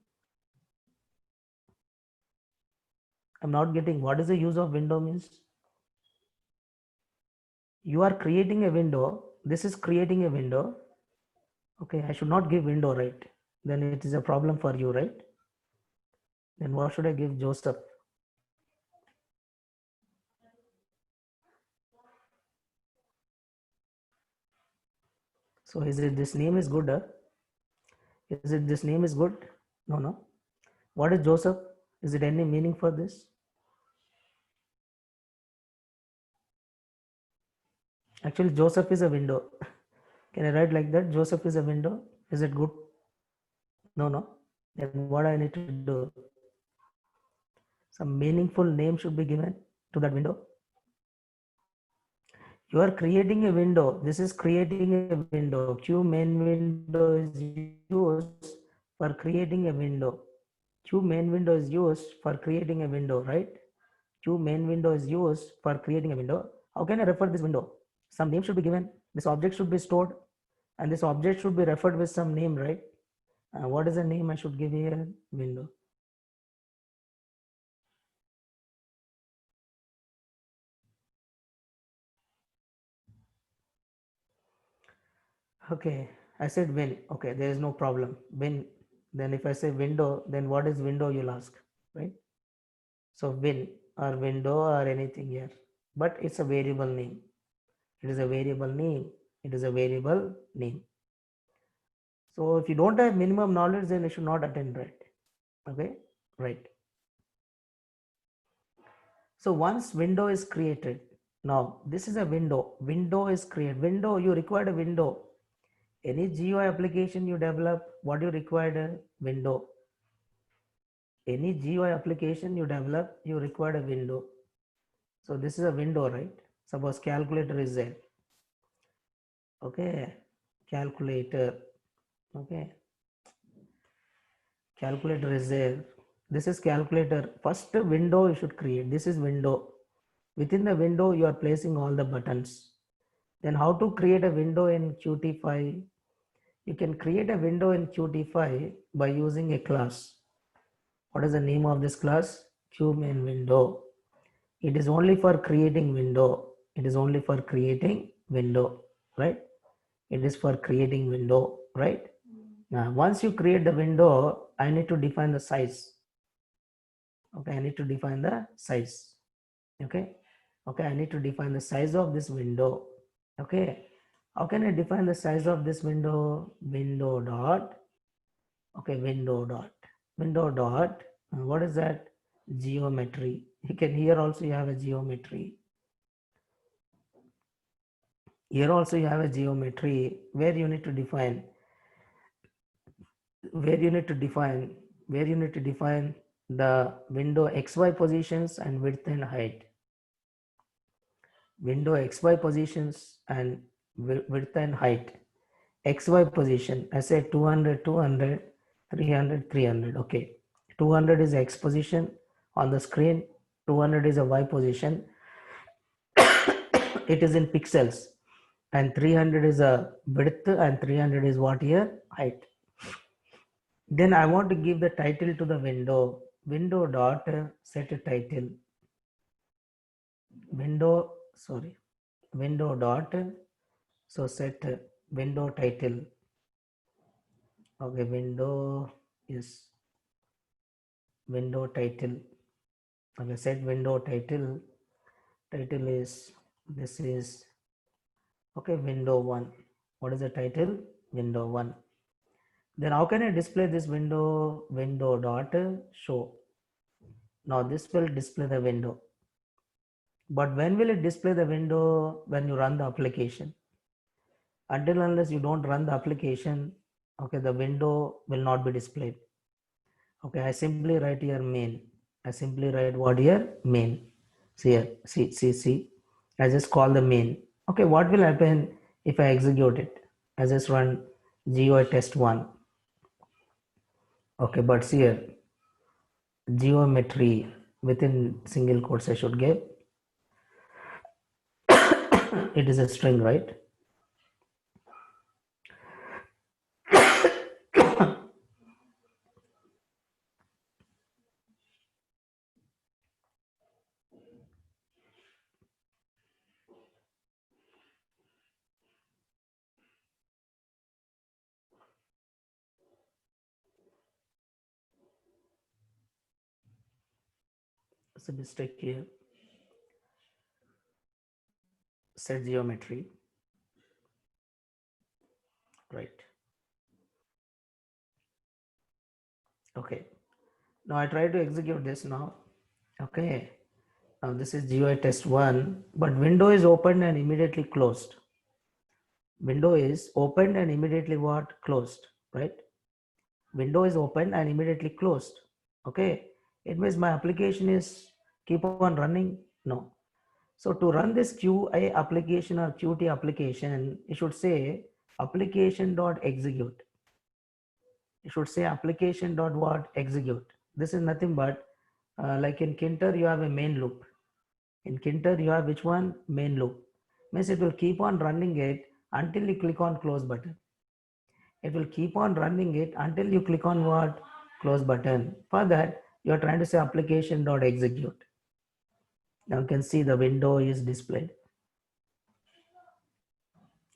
I'm not getting what is the use of window means. You are creating a window. This is creating a window. Okay, I should not give window, right? Then it is a problem for you, right? Then what should I give Joseph? So is it this name is good? Is it this name is good? No, no. What is Joseph? Is it any meaning for this? Actually, Joseph is a window. Can I write like that? Joseph is a window. Is it good? No, no. Then what I need to do? Some meaningful name should be given to that window. You are creating a window. This is creating a window. Q main window is used for creating a window. Q main window is used for creating a window, right? Q main window is used for creating a window. How can I refer this window? Some name should be given. This object should be stored and this object should be referred with some name, right? What is the name I should give here? Window. Okay, I said win. Okay, there is no problem. Win. Then if I say window, then what is window you'll ask, right? So win or window or anything here. But it's a variable name. It is a variable name. It is a variable name. So if you don't have minimum knowledge, then you should not attend, right? Okay, right. So once window is created, now this is a window. Window is created. Window, you require a window. Any GUI application you develop, what you require a window. Any GUI application you develop, you require a window. So this is a window, right? Suppose calculator is there. Okay, calculator. Okay, calculator is there. This is calculator. First window you should create. This is window. Within the window, you are placing all the buttons. Then how to create a window in Qt file? You can create a window in Qt5 by using a class. What is the name of this class? QMain window. It is only for creating window. It is only for creating window, right? It is for creating window, right? Now, once you create the window, I need to define the size. Okay, I need to define the size. Okay, okay, I need to define the size of this window. Okay, how can I define the size of this window? Window dot, okay, window dot, what is that? Geometry. You can, here also you have a geometry. Here also you have a geometry where you need to define, where you need to define, where you need to define the window XY positions and width and height. Window XY positions and width and height. XY position, I said 200, 200, 300, 300. Okay, 200 is X position on the screen, 200 is a Y position. It is in pixels, and 300 is a width and 300 is what here? Height. Then I want to give the title to the window. Window dot set a title. Window dot, so set window title. Okay, window is window title. Okay, set window title. Title is, this is, okay, window 1. What is the title? Window 1. Then how can I display this window? Window dot show. Now this will display the window. But when will it display the window? When you run the application. Until unless you don't run the application, okay, the window will not be displayed. Okay, I simply write here main. I simply write what here? Main. See here, see. I just call the main. Okay, what will happen if I execute it? I just run GUI test 1. Okay, but see here, geometry within single quotes I should give. It is a string, right? It's a mistake here. Set geometry, right? Okay, now I try to execute this now. Okay, now this is GUI test 1, but window is opened and immediately closed. Window is opened and immediately what? Closed, right? Window is opened and immediately closed. Okay, it means my application is keep on running? No. So to run this QA application or Qt application, you should say application.execute. You should say application.what? Execute. This is nothing but like in Kinter, you have a main loop. In Kinter, you have which one? Main loop. Means it will keep on running it until you click on close button. It will keep on running it until you click on what? Close button. For that, you are trying to say application.execute. Now you can see the window is displayed.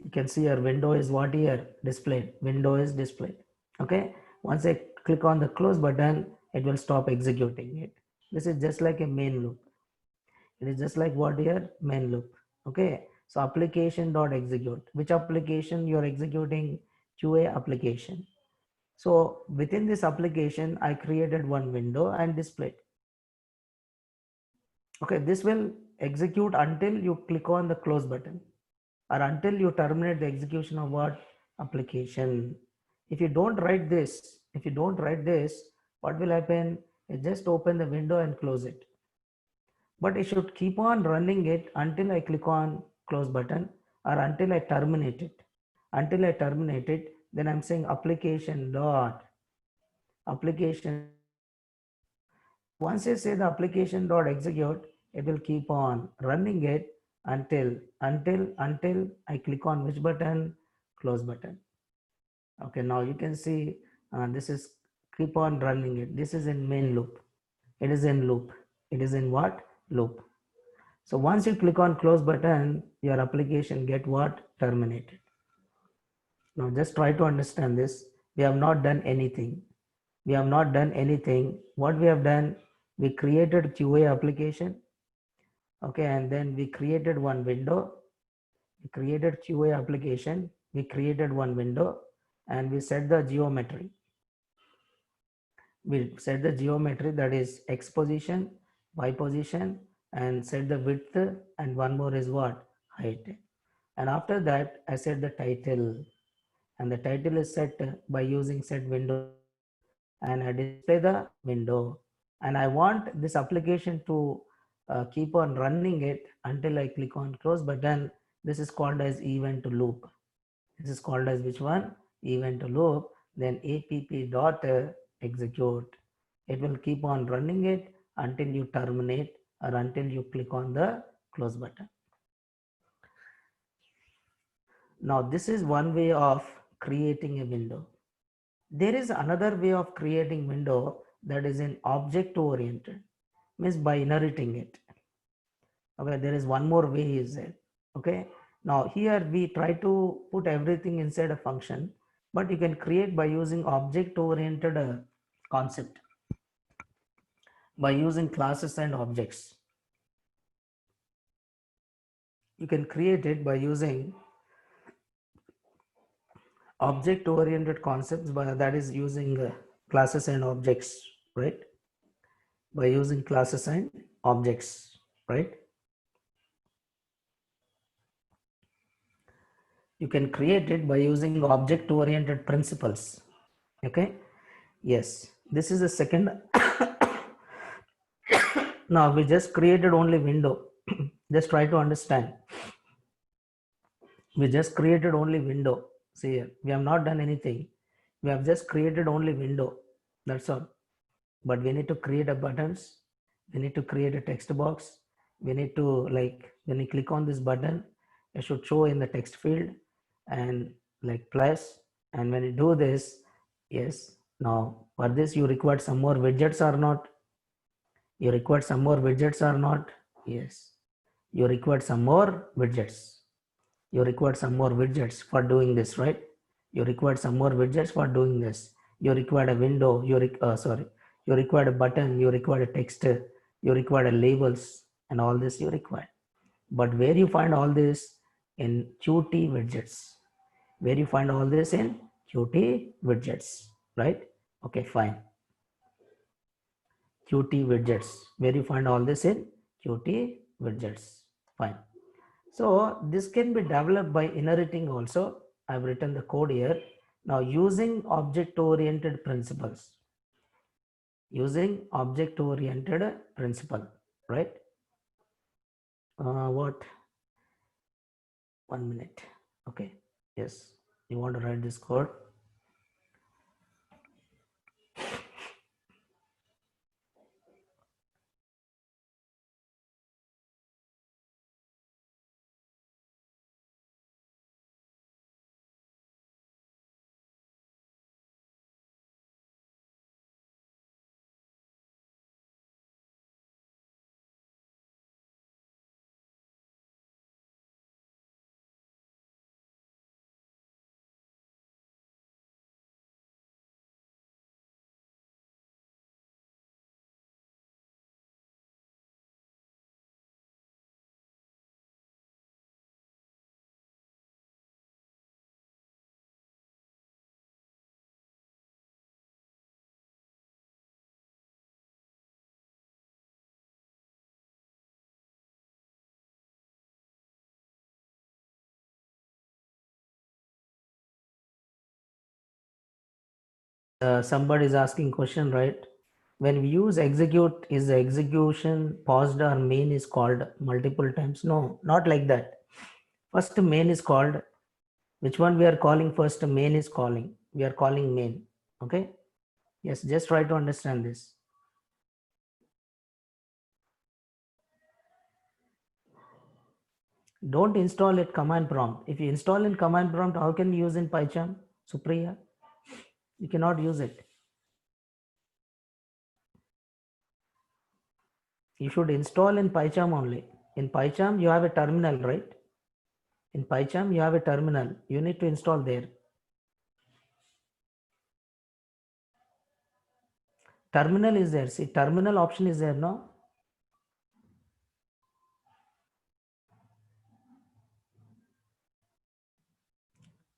You can see your window is what here? Displayed. Window is displayed. Okay. Once I click on the close button, it will stop executing it. This is just like a main loop. It is just like what here? Main loop. Okay. So application.execute. Which application you are executing? QA application. So within this application, I created one window and displayed. Okay, this will execute until you click on the close button or until you terminate the execution of what? Application. If you don't write this, what will happen? You just open the window and close it. But it should keep on running it until I click on close button or until I terminate it. Until I terminate it, then I'm saying application dot application. Once I say the application dot execute, it will keep on running it until I click on which button? Close button. Okay, now you can see this is keep on running it. This is in main loop. It is in loop. It is in what? Loop. So once you click on close button, your application get what? Terminated. Now just try to understand this. We have not done anything. We have not done anything. What we have done, we created QA application. Okay, and then we created one window. We created QA application. We created one window and we set the geometry. We set the geometry, that is X position, Y position, and set the width, and one more is what? Height. And after that, I set the title, and the title is set by using set window type, and I display the window. And I want this application to keep on running it until I click on close button. This is called as event loop. This is called as which one? Event loop. Then app dot execute. It will keep on running it until you terminate or until you click on the close button. Now this is one way of creating a window. There is another way of creating window, that is in object oriented, means by inheriting it. Okay, there is one more way is it. Okay, now here we try to put everything inside a function, but you can create by using object oriented concept, by using classes and objects. You can create it by using object oriented concepts, by that is using classes and objects, right? By using classes and objects, right? You can create it by using object oriented principles. Okay, yes, this is the second. Now we just created only window. Just try to understand. We just created only window. See here, we have not done anything. We have just created only window, that's all. But we need to create a buttons, we need to create a text box, we need to, like, when you click on this button, it should show in the text field, and like plus, and when you do this, yes, now for this you require some more widgets or not? You require some more widgets or not? Yes, you require some more widgets. You require some more widgets for doing this, right? You require some more widgets for doing this. You require a window, you require a button, you require a text, you require a labels, and all this you require. But where you find all this? In Qt widgets. Where you find all this? In Qt widgets, right? Okay, fine. Qt widgets. Where you find all this? In Qt widgets. Fine. So this can be developed by inheriting also. I've written the code here. Now using object-oriented principles. Using object-oriented principle, right? What? 1 minute. Okay. Yes. You want to write this code? Somebody is asking question, right? When we use execute, is the execution paused or main is called multiple times? No, not like that. First main is called. Which one we are calling first? Main is calling. We are calling main. Okay. Yes, just try to understand this. Don't install it command prompt. If you install in command prompt, how can you use in PyCharm, Supriya? You cannot use it. You should install in PyCharm only. In PyCharm, you have a terminal, right? In PyCharm, you have a terminal. You need to install there. Terminal is there. See, terminal option is there, no?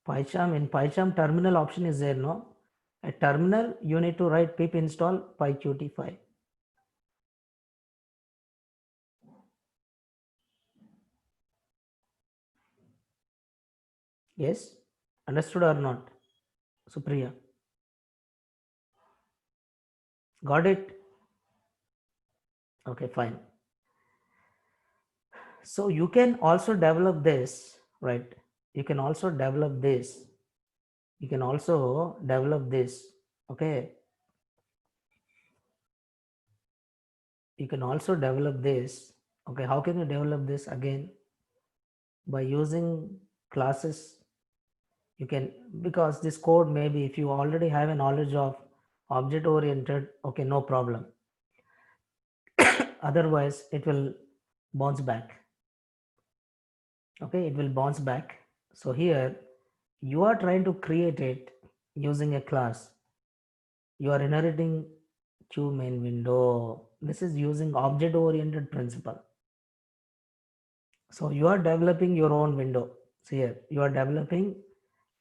PyCharm, in PyCharm, terminal option is there, no? A terminal, you need to write pip install pyqt5. Yes? Understood or not? Supriya. Got it? Okay, fine. So you can also develop this, right? You can also develop this. You can also develop this. Okay. You can also develop this. Okay. How can you develop this again? By using classes. You can, because this code maybe if you already have a knowledge of object oriented, okay, no problem. Otherwise, it will bounce back. Okay, it will bounce back. So here you are trying to create it using a class. You are inheriting to main window. This is using object oriented principle. So you are developing your own window. See here, you are developing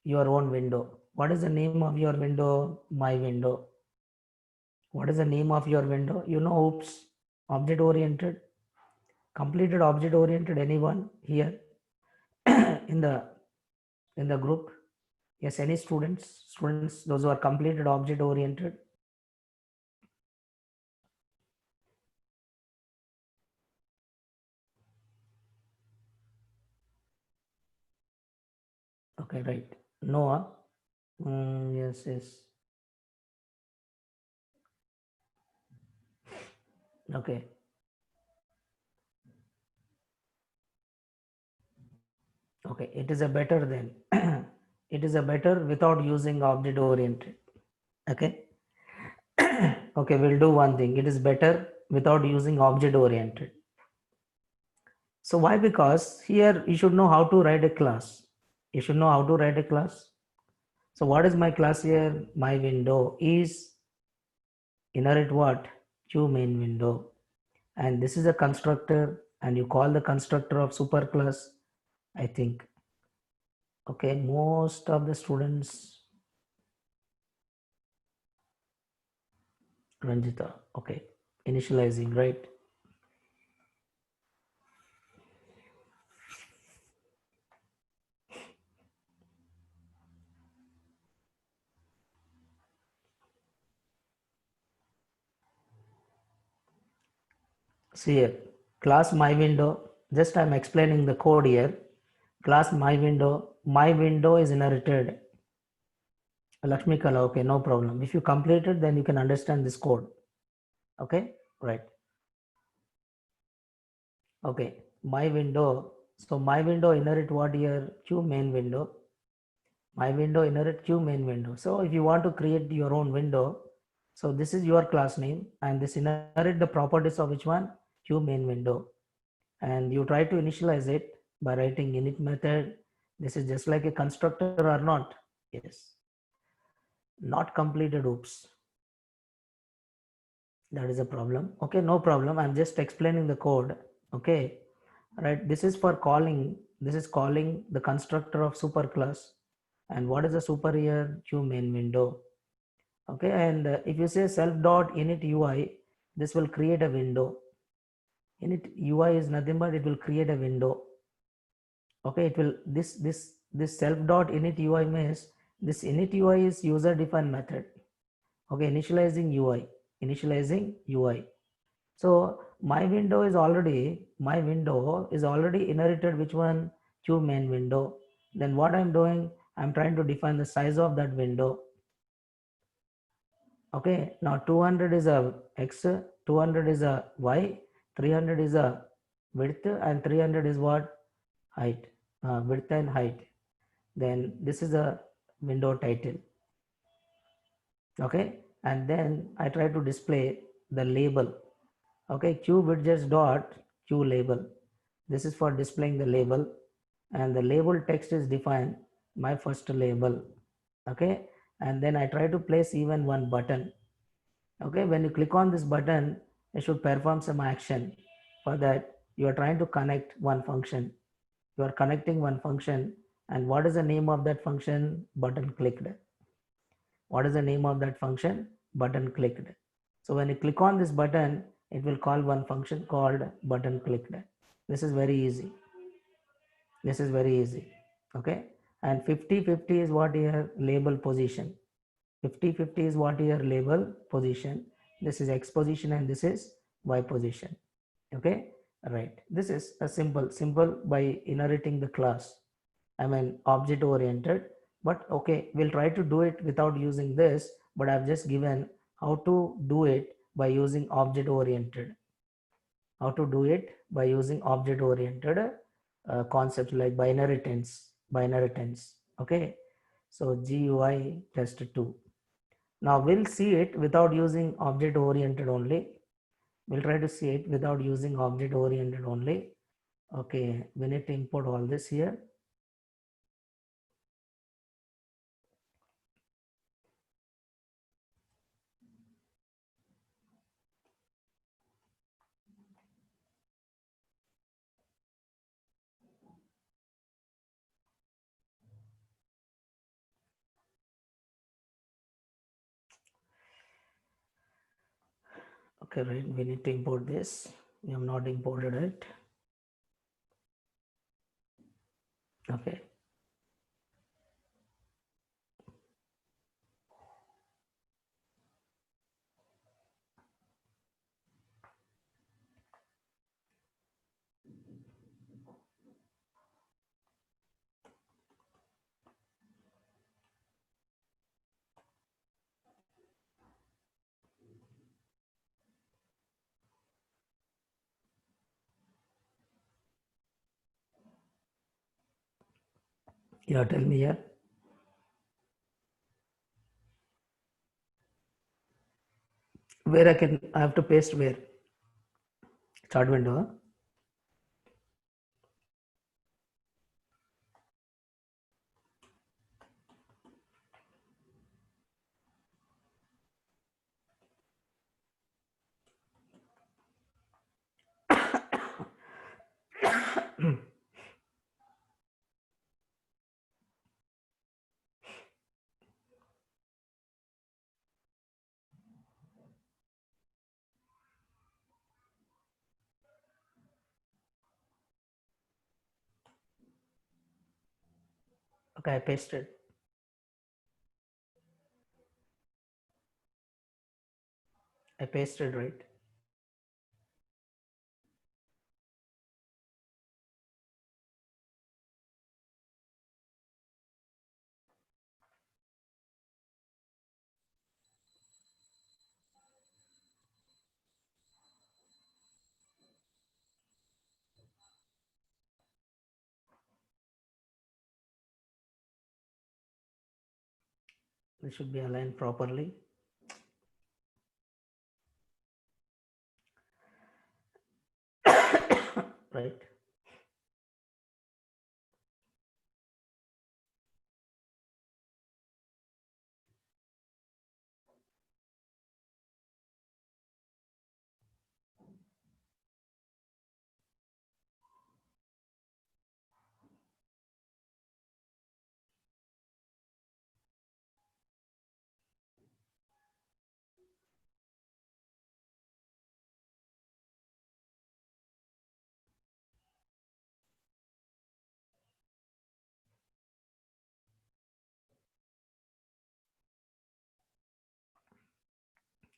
your own window. What is the name of your window? My window. What is the name of your window? You know, oops, object oriented, completed object oriented. Anyone here in the group? Yes, any students, those who are completed object oriented. Okay, right. Noah. Yes, yes. Okay. Okay, it is a better then. It is a better without using object oriented. Okay. Okay, we'll do one thing. It is better without using object oriented. So why? Because here you should know how to write a class. You should know how to write a class. So what is my class here? My window is inherit what? Q main window. And this is a constructor and you call the constructor of superclass, I think. Okay, most of the students, Ranjita, okay, initializing, right? See here, class my window, just I'm explaining the code here. Class my window is inherited. Lakshmi Kala, okay, no problem. If you complete it, then you can understand this code. Okay, right. Okay, my window. So my window inherit what here? Q main window. My window inherit Q main window. So if you want to create your own window, so this is your class name and this inherit the properties of which one? Q main window. And you try to initialize it by writing init method. This is just like a constructor or not? Yes. Not completed, oops. That is a problem. Okay, no problem. I'm just explaining the code. Okay, right. This is for calling, this is calling the constructor of superclass. And what is the super here? Q main window. Okay, and if you say self dot init UI, this will create a window. Init UI is nothing but it will create a window. Okay, it will this self dot init UI means this init UI is user defined method. Okay, initializing UI. So my window is already inherited which one? Q main window. Then what I'm doing, I'm trying to define the size of that window. Okay, now 200 is a x, 200 is a y, 300 is a width, and 300 is what? Height, width and height. Then this is a window title. Okay, and then I try to display the label. Okay, q widgets dot q label. This is for displaying the label, and the label text is defined my first label. Okay, and then I try to place even one button. Okay, when you click on this button, it should perform some action. For that, you are trying to connect one function. You are connecting one function, and what is the name of that function? Button clicked. What is the name of that function? Button clicked. So when you click on this button, it will call one function called button clicked. This is very easy. This is very easy. Okay, and 50-50 is what your label position. 50-50 is what your label position. This is x position and this is y position. Okay, right. This is a simple by inheriting the class. I mean object oriented, but okay, we'll try to do it without using this, but I've just given how to do it by using object oriented. How to do it by using object oriented concepts like binary tense. Okay, so GUI test 2. Now we'll see it without using object oriented only. We'll try to see it without using object oriented only. Okay, we need to import all this here. Okay, right, we need to import this. We have not imported it. Okay, yeah, tell me here. Where I have to paste where? Start window, huh? Okay, I pasted. I pasted, right? This should be aligned properly. Right.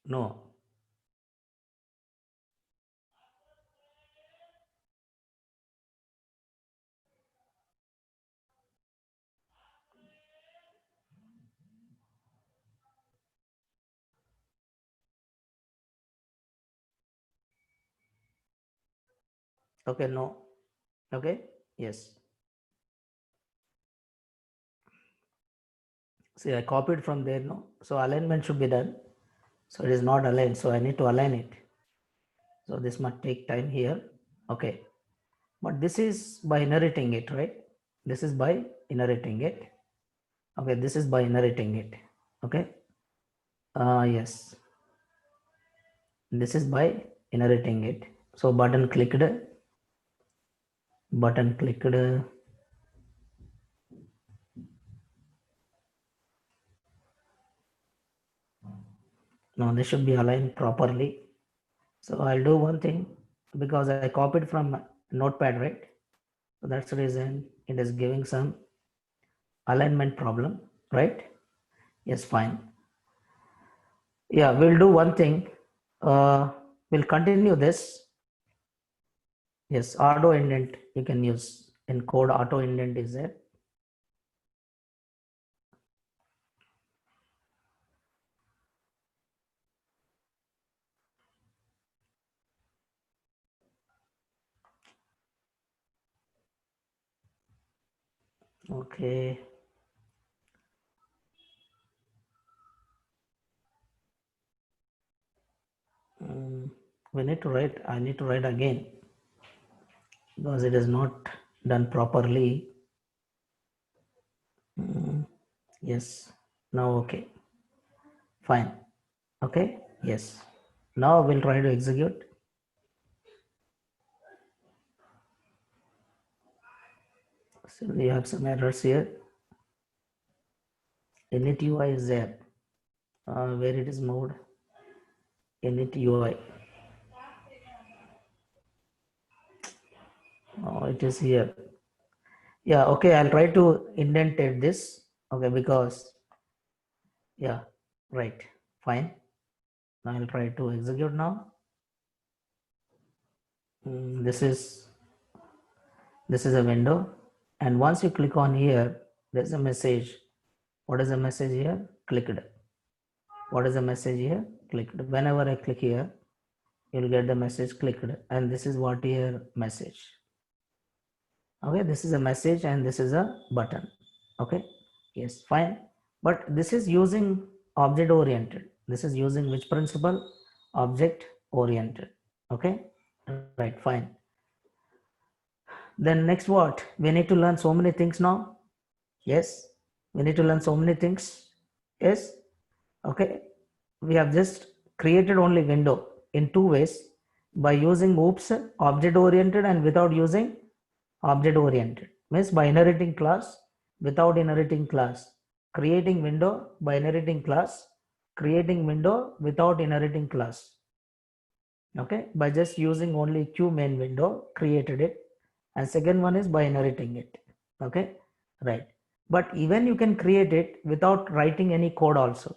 No. Okay, no. Okay, yes. See, I copied from there, no? So alignment should be done. So it is not aligned. So I need to align it. So this might take time here. Okay. But this is by inheriting it, right? This is by inheriting it. Okay. This is by inheriting it. Okay. Yes. This is by inheriting it. So button clicked. Button clicked. Now this should be aligned properly. So I'll do one thing because I copied from Notepad, right? So that's the reason it is giving some alignment problem, right? Yes, fine. Yeah, we'll do one thing. We'll continue this. Yes, auto indent you can use in code. Auto indent is there. Okay. We need to write. I need to write again because it is not done properly. Yes. Now okay. Fine. Okay. Yes. Now we'll try to execute. So we have some errors here. Init UI is there. Where it is moved? Init UI. Oh, it is here. Yeah, okay, I'll try to indentate this. Okay, because, yeah, right, fine. Now I'll try to execute now. This is a window. And once you click on here, there's a message. What is the message here? Clicked. What is the message here? Clicked. Whenever I click here, you'll get the message clicked. And this is what here message. Okay, this is a message and this is a button. Okay, yes, fine. But this is using object oriented. This is using which principle? Object oriented. Okay, right, fine. Then next what? We need to learn so many things now. Yes, we need to learn so many things. Yes, okay. We have just created only window in two ways by using OOPS object oriented and without using object oriented. Means by inheriting class, without inheriting class, creating window by inheriting class, creating window without inheriting class. Okay, by just using only Q main window, created it, and second one is by inheriting it. Okay, right. But even you can create it without writing any code also.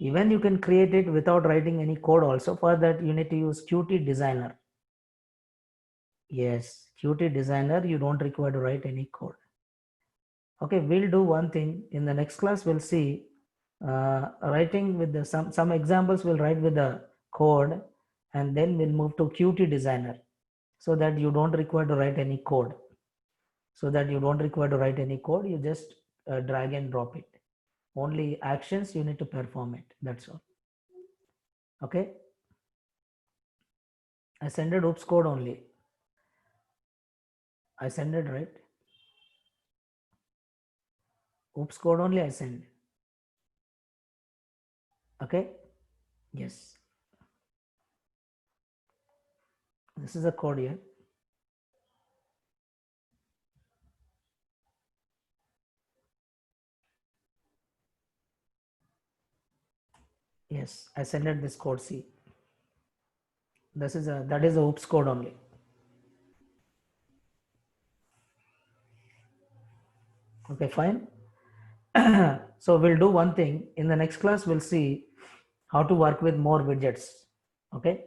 Even you can create it without writing any code also. For that, you need to use Qt Designer. Yes, Qt Designer, you don't require to write any code. Okay, we'll do one thing. In the next class, we'll see writing with the some examples we'll write with the code, and then we'll move to Qt Designer so that you don't require to write any code. So that you don't require to write any code, you just drag and drop it. Only actions you need to perform it. That's all. Okay. I send it OOPS code only. I send it, right? OOPS code only I send. Okay. Yes. This is a code here. Yes, I send it this code. See, that is a OOPS code only. Okay, fine. So we'll do one thing. In the next class, we'll see how to work with more widgets. Okay,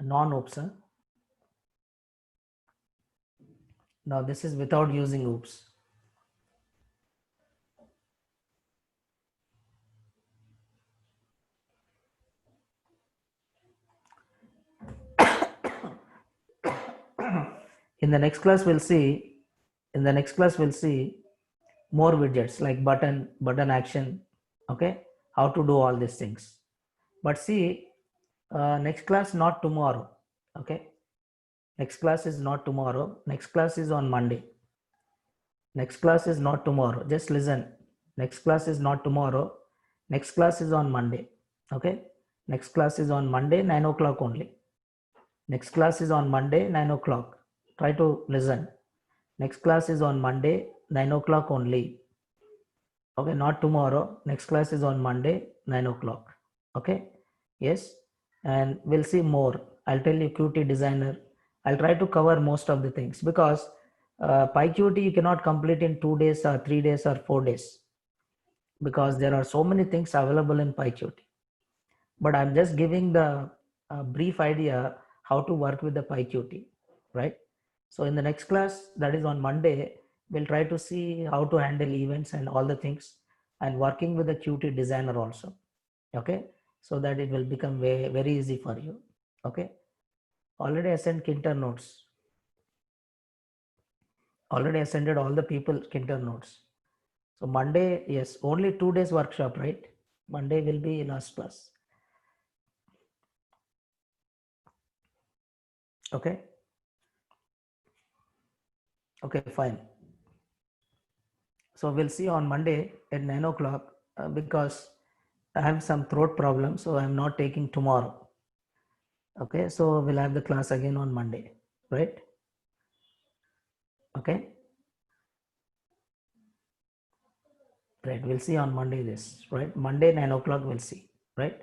non-OOPS. Now this is without using OOPS. In the next class, we'll see. In the next class, we'll see more widgets like button action. Okay, how to do all these things. But see, next class not tomorrow. Okay, next class is not tomorrow. Next class is on Monday. Next class is not tomorrow. Just listen. Next class is not tomorrow. Next class is on Monday. Okay. Next class is on Monday, 9 o'clock only. Next class is on Monday, 9 o'clock. Try to listen. Next class is on Monday, 9 o'clock only. Okay. Not tomorrow. Next class is on Monday, 9 o'clock. Okay. Yes. And we'll see more. I'll tell you Qt designer. I'll try to cover most of the things because PyQt you cannot complete in 2 days or 3 days or 4 days because there are so many things available in PyQt. But I'm just giving the brief idea how to work with the PyQt, right? So in the next class, that is on Monday, we'll try to see how to handle events and all the things and working with the Qt designer also. Okay, so that it will become very, very easy for you. Okay, already I sent Kinter notes. Already I sent all the people Kinter notes. So Monday, yes, only 2 days workshop, right? Monday will be last class. Okay. Okay, fine. So we'll see on Monday at 9 o'clock because I have some throat problem, so I'm not taking tomorrow. Okay, so we'll have the class again on Monday, right? Okay. Right, we'll see on Monday this, right? Monday 9 o'clock we'll see, right?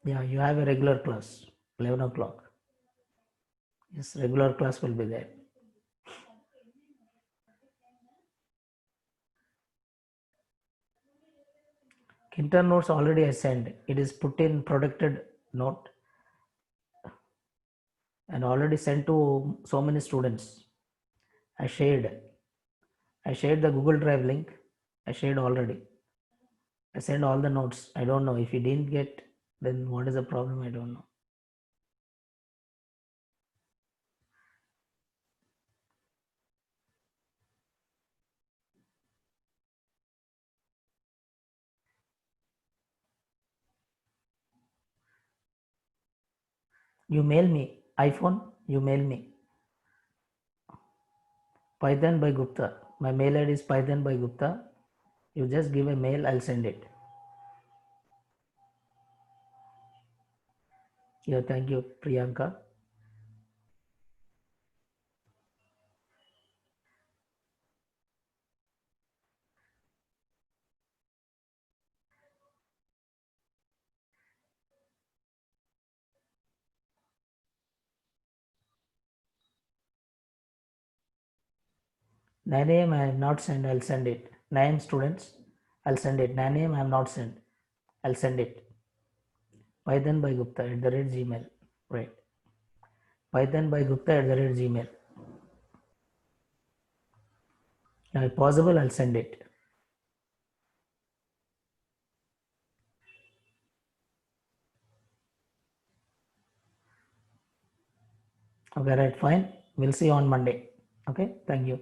Yeah, you have a regular class, 11 o'clock. Yes, regular class will be there. Kinter notes already I sent. It is put in protected note and already sent to so many students. I shared. I shared the Google Drive link. I shared already. I sent all the notes. I don't know if you didn't get, then what is the problem? I don't know. You mail me iPhone. You mail me Python by Gupta. My mail ID is Python by Gupta. You just give a mail. I'll send it. Yeah, thank you, Priyanka. Nine a.m. I have not sent. I'll send it. 9 students. I'll send it. 9 a.m. I have not sent. I'll send it. Python by Gupta at the red Gmail. Right. Python by Gupta at the red Gmail. Now, if possible, I'll send it. Okay, right, fine. We'll see you on Monday. Okay, thank you.